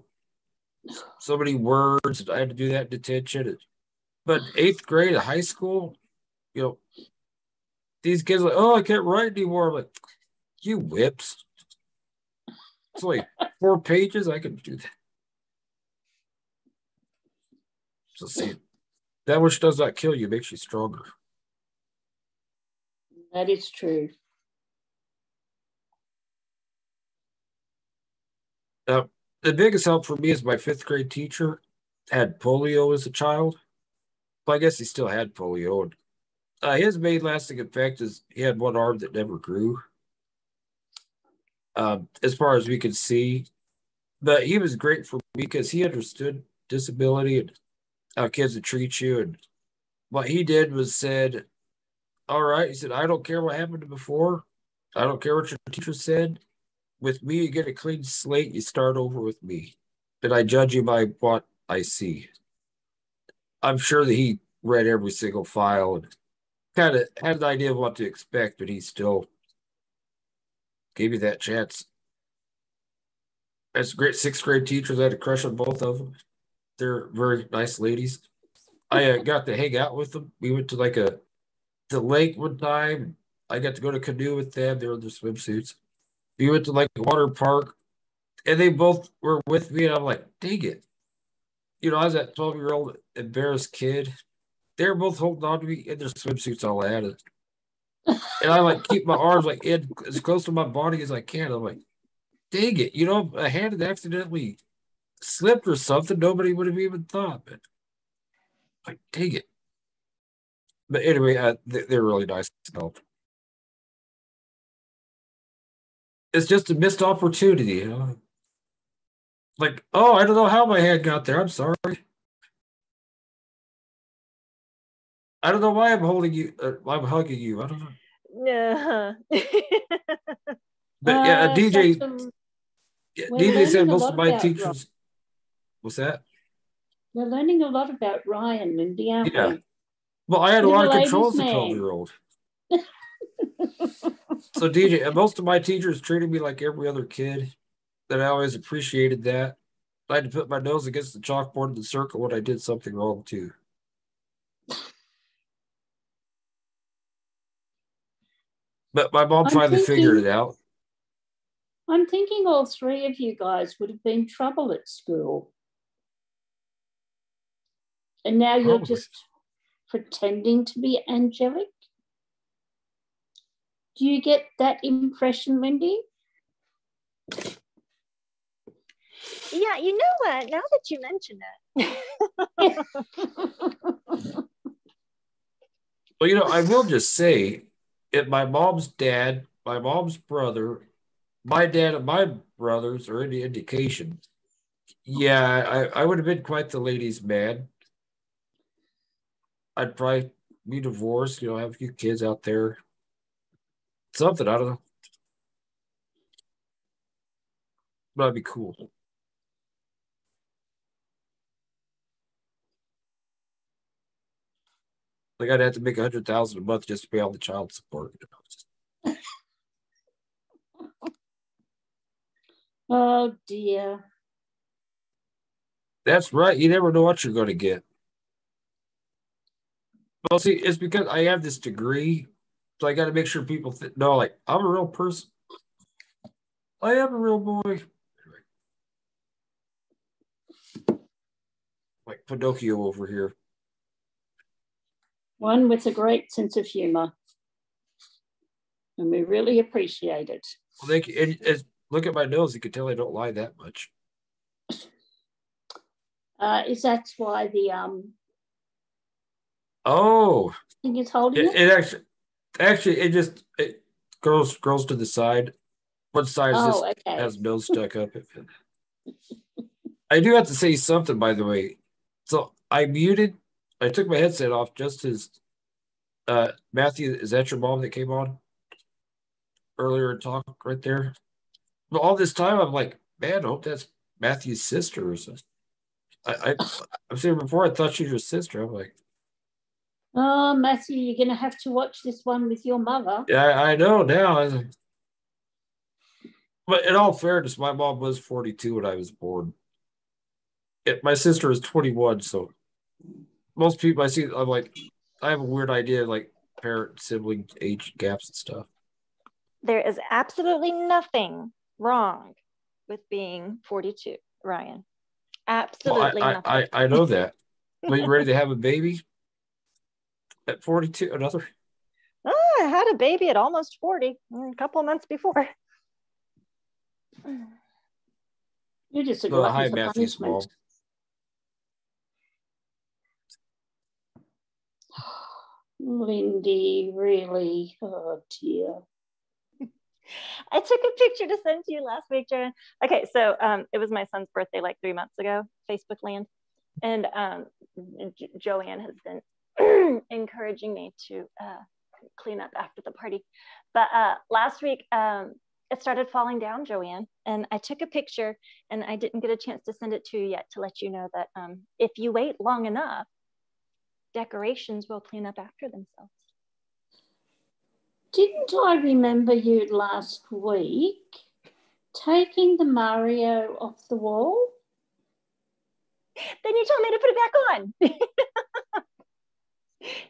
so many words. I had to do that in detention. But eighth grade of high school, you know, these kids are like, oh, I can't write anymore. I'm like, you whips. It's only 4 pages. I can do that. So see, that which does not kill you makes you stronger. That is true. Now, the biggest help for me is my fifth grade teacher had polio as a child. Well, I guess he still had polio. And, his main lasting effect is he had one arm that never grew, as far as we could see. But he was great for me because he understood disability and how kids would treat you. And what he did was said, all right, he said, I don't care what happened before. I don't care what your teacher said. With me, you get a clean slate. You start over with me. And I judge you by what I see. I'm sure that he read every single file and kind of had an idea of what to expect, but he still gave you that chance. As great sixth grade teachers, I had a crush on both of them. They're very nice ladies. I got to hang out with them. We went to like the lake one time. I got to go to canoe with them. They were in their swimsuits. We went to like a water park, and they both were with me. And I'm like, dang it. You know, I was that 12-year-old embarrassed kid. They were both holding on to me in their swimsuits all I had. And I like keep my arms like in as close to my body as I can. I'm like, dang it. You know, if a hand had accidentally slipped or something, nobody would have even thought. But like, dang it. But anyway, they're really nice to help. It's just a missed opportunity, you know. Like, oh, I don't know how my hand got there. I'm sorry. I don't know why I'm holding you. I'm hugging you. I don't know. Yeah. But yeah, DJ. DJ said most of my teachers. Ryan. What's that? We're learning a lot about Ryan, Lindy, aren't we? Well, I had a lot of control as a man. 12-year-old. So DJ, most of my teachers treated me like every other kid. That I always appreciated that. I had to put my nose against the chalkboard in the circle when I did something wrong too. But my mom finally figured it out. I'm thinking all three of you guys would have been trouble at school. And now you're just pretending to be angelic? Do you get that impression, Lindy? Yeah, you know what? Now that you mention it. Well, you know, I will just say, if my mom's dad, my mom's brother, my dad, and my brothers are any indication, yeah, I would have been quite the ladies' man. I'd probably be divorced, you know, have a few kids out there. Something, I don't know. That'd be cool. Like I'd have to make 100,000 a month just to pay all the child support. You know, just, Oh dear. that's right. You never know what you're going to get. Well, see, it's because I have this degree, so I got to make sure people know, like, I'm a real person. I am a real boy. Like Pinocchio over here. One with a great sense of humour. And we really appreciate it. Well, look at my nose. You can tell I don't lie that much. Is that why the Oh, thing is holding it? it actually it girls to the side. One side is just okay. has nose stuck up. I do have to say something, by the way. So I took my headset off just as Matthew, is that your mom that came on earlier and talk right there? But all this time I'm like, man, I hope that's Matthew's sister or something. I've seen her before. I thought she was your sister. I'm like, oh, Matthew, you're going to have to watch this one with your mother. yeah, I know now. But in all fairness, my mom was 42 when I was born. My sister is 21, so most people I see, I'm like, I have a weird idea, like parent sibling age gaps and stuff. There is absolutely nothing wrong with being 42, Ryan. Absolutely Well, nothing. I know that. But you ready to have a baby at 42? Another? Oh, I had a baby at almost 40, a couple of months before. You're just a glutton Hi, for Matthew's mom. punishment. Lindy, really? Oh, dear. I took a picture to send to you last week, Joanne. Okay, so it was my son's birthday like 3 months ago, Facebook land. And Joanne has been encouraging me to clean up after the party. But last week, it started falling down, Joanne. And I took a picture and I didn't get a chance to send it to you yet to let you know that if you wait long enough, decorations will clean up after themselves. Didn't I remember you last week taking the Mario off the wall? Then you told me to put it back on.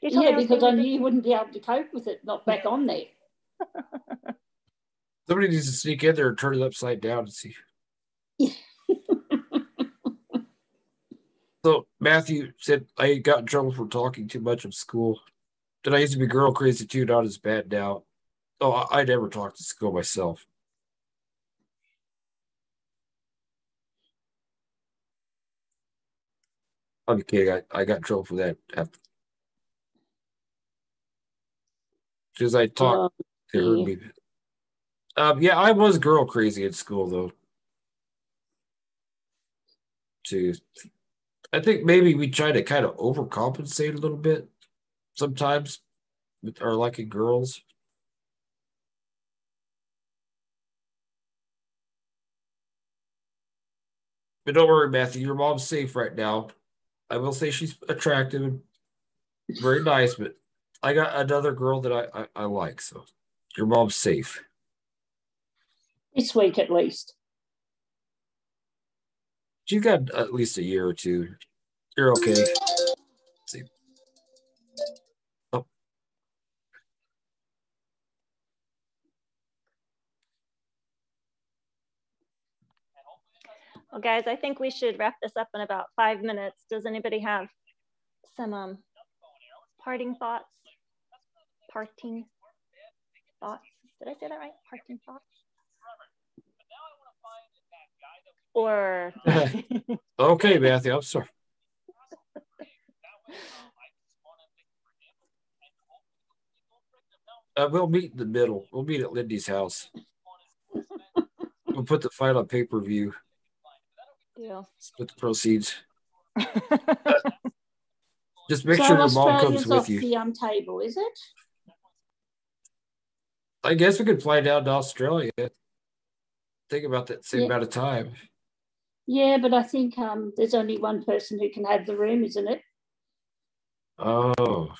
Yeah, because I knew you wouldn't be able to cope with it, not back on there. Somebody needs to sneak in there and turn it upside down and see. So Matthew said I got in trouble for talking too much in school. That I used to be girl crazy too, not as bad now. Oh, I never talked to school myself. I'm kidding. I got in trouble for that after. Because I talked, they heard me. Yeah, I was girl crazy at school though. Too. I think maybe we try to kind of overcompensate a little bit sometimes with our liking girls. But don't worry, Matthew, your mom's safe right now. I will say she's attractive and very nice, but I got another girl that I like, so your mom's safe. This week at least. She's got at least a year or two. You're okay. Let's see. Oh. Well, guys, I think we should wrap this up in about 5 minutes. Does anybody have some parting thoughts? Parting thoughts? Did I say that right? Parting thoughts? or Okay, Matthew, I'm sorry. We'll meet in the middle. We'll meet at Lindy's house. We'll put the fight on pay-per-view. Yeah. Split the proceeds. Just make So sure your mom comes Australia's with off you. the table, is it? I guess we could fly down to Australia. Think about that same Yeah. amount of time. Yeah, but I think there's only one person who can have the room, isn't it? Oh.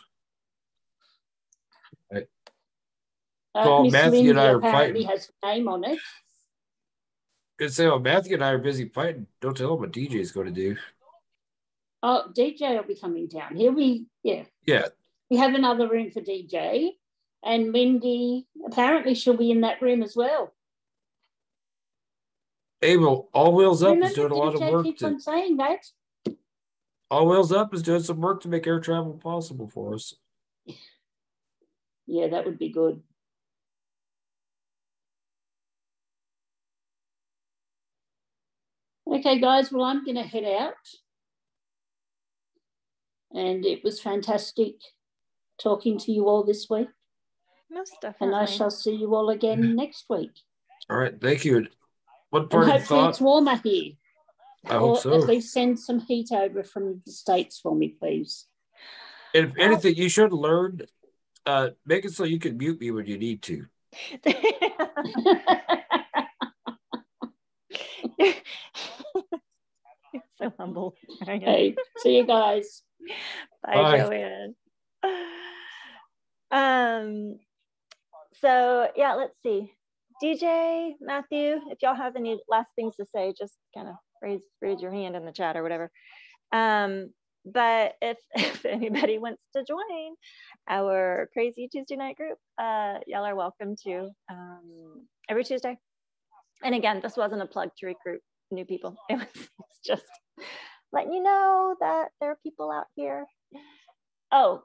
Well, Miss Matthew and Lindy I are apparently fighting. has a name on it. Good say, well, Matthew and I are busy fighting. Don't tell him what DJ's going to do. Oh, DJ will be coming down. He'll be, yeah. Yeah. We have another room for DJ. And Mindy, apparently she'll be in that room as well. Abel, All Wheels Up is Remember, doing a lot of DJ work. keeps on saying that. All Wheels Up is doing some work to make air travel possible for us. Yeah, that would be good. Okay, guys, well, I'm going to head out. And it was fantastic talking to you all this week. Most definitely. And I shall see you all again next week. All right, thank you. One And parting hopefully thought. it's warmer here. I or hope so. at least send some heat over from the States for me, please. And if anything, you should learn, make it so you can mute me when you need to. You're so humble. Okay, see you guys. Bye, Joanne. So yeah, let's see. DJ, Matthew, if y'all have any last things to say, just kind of raise your hand in the chat or whatever. But if anybody wants to join our crazy Tuesday night group, y'all are welcome to every Tuesday. And again, this wasn't a plug to recruit new people. It was just letting you know that there are people out here. Oh,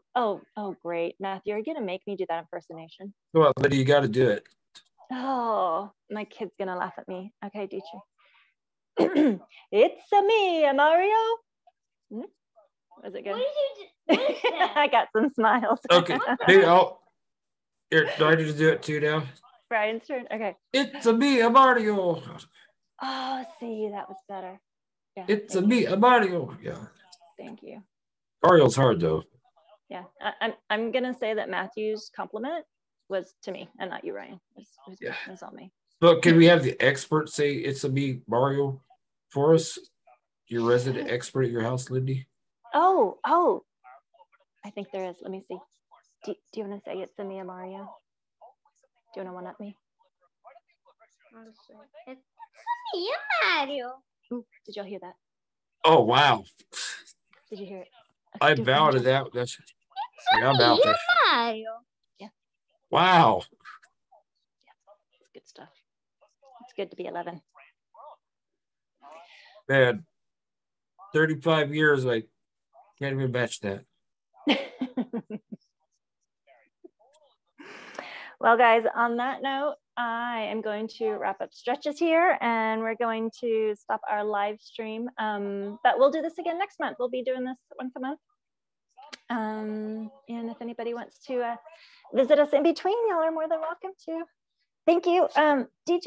great. Matthew, are you gonna make me do that impersonation? Come on, Lydia, you got to do it. Oh, my kid's gonna laugh at me. Okay, DJ. It's me, Mario. Was it good? What I got some smiles. Okay, maybe here, do I need to do it too now? Brian's turn. Okay. It's a me, a Mario. Oh, see, that was better. Yeah. It's a me, a Mario. Yeah. Thank you. Mario's hard though. Yeah, I'm gonna say that Matthew's compliment was to me and not you, Ryan. It was on me. But can we have the expert say it's a me, Mario, for us? Your resident expert at your house, Lindy? Oh, I think there is. Let me see. Do you want to say it's a me, Mario? Do you want to one up me? It's me, Mario. Ooh, did y'all hear that? Oh, wow. Did you hear it? I bow to that. That's I'm out there. Mario. Yeah. Wow. Yeah, it's good stuff. It's good to be 11. Man, 35 years, I can't even match that. Well, guys, on that note, I am going to wrap up stretches here and we're going to stop our live stream. But we'll do this again next month. We'll be doing this once a month. And if anybody wants to visit us in between, y'all are more than welcome to. Thank you, DJ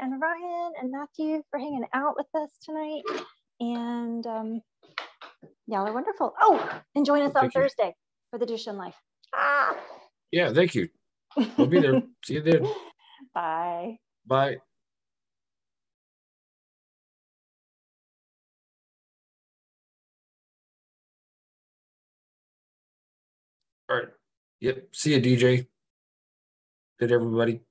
and Ryan and Matthew for hanging out with us tonight. And y'all are wonderful. Oh, and join us on Thursday for the Dushan Life. Ah. Yeah, thank you. We'll be there. See you then. Bye. Bye. All right. Yep. See you, DJ. Good, everybody.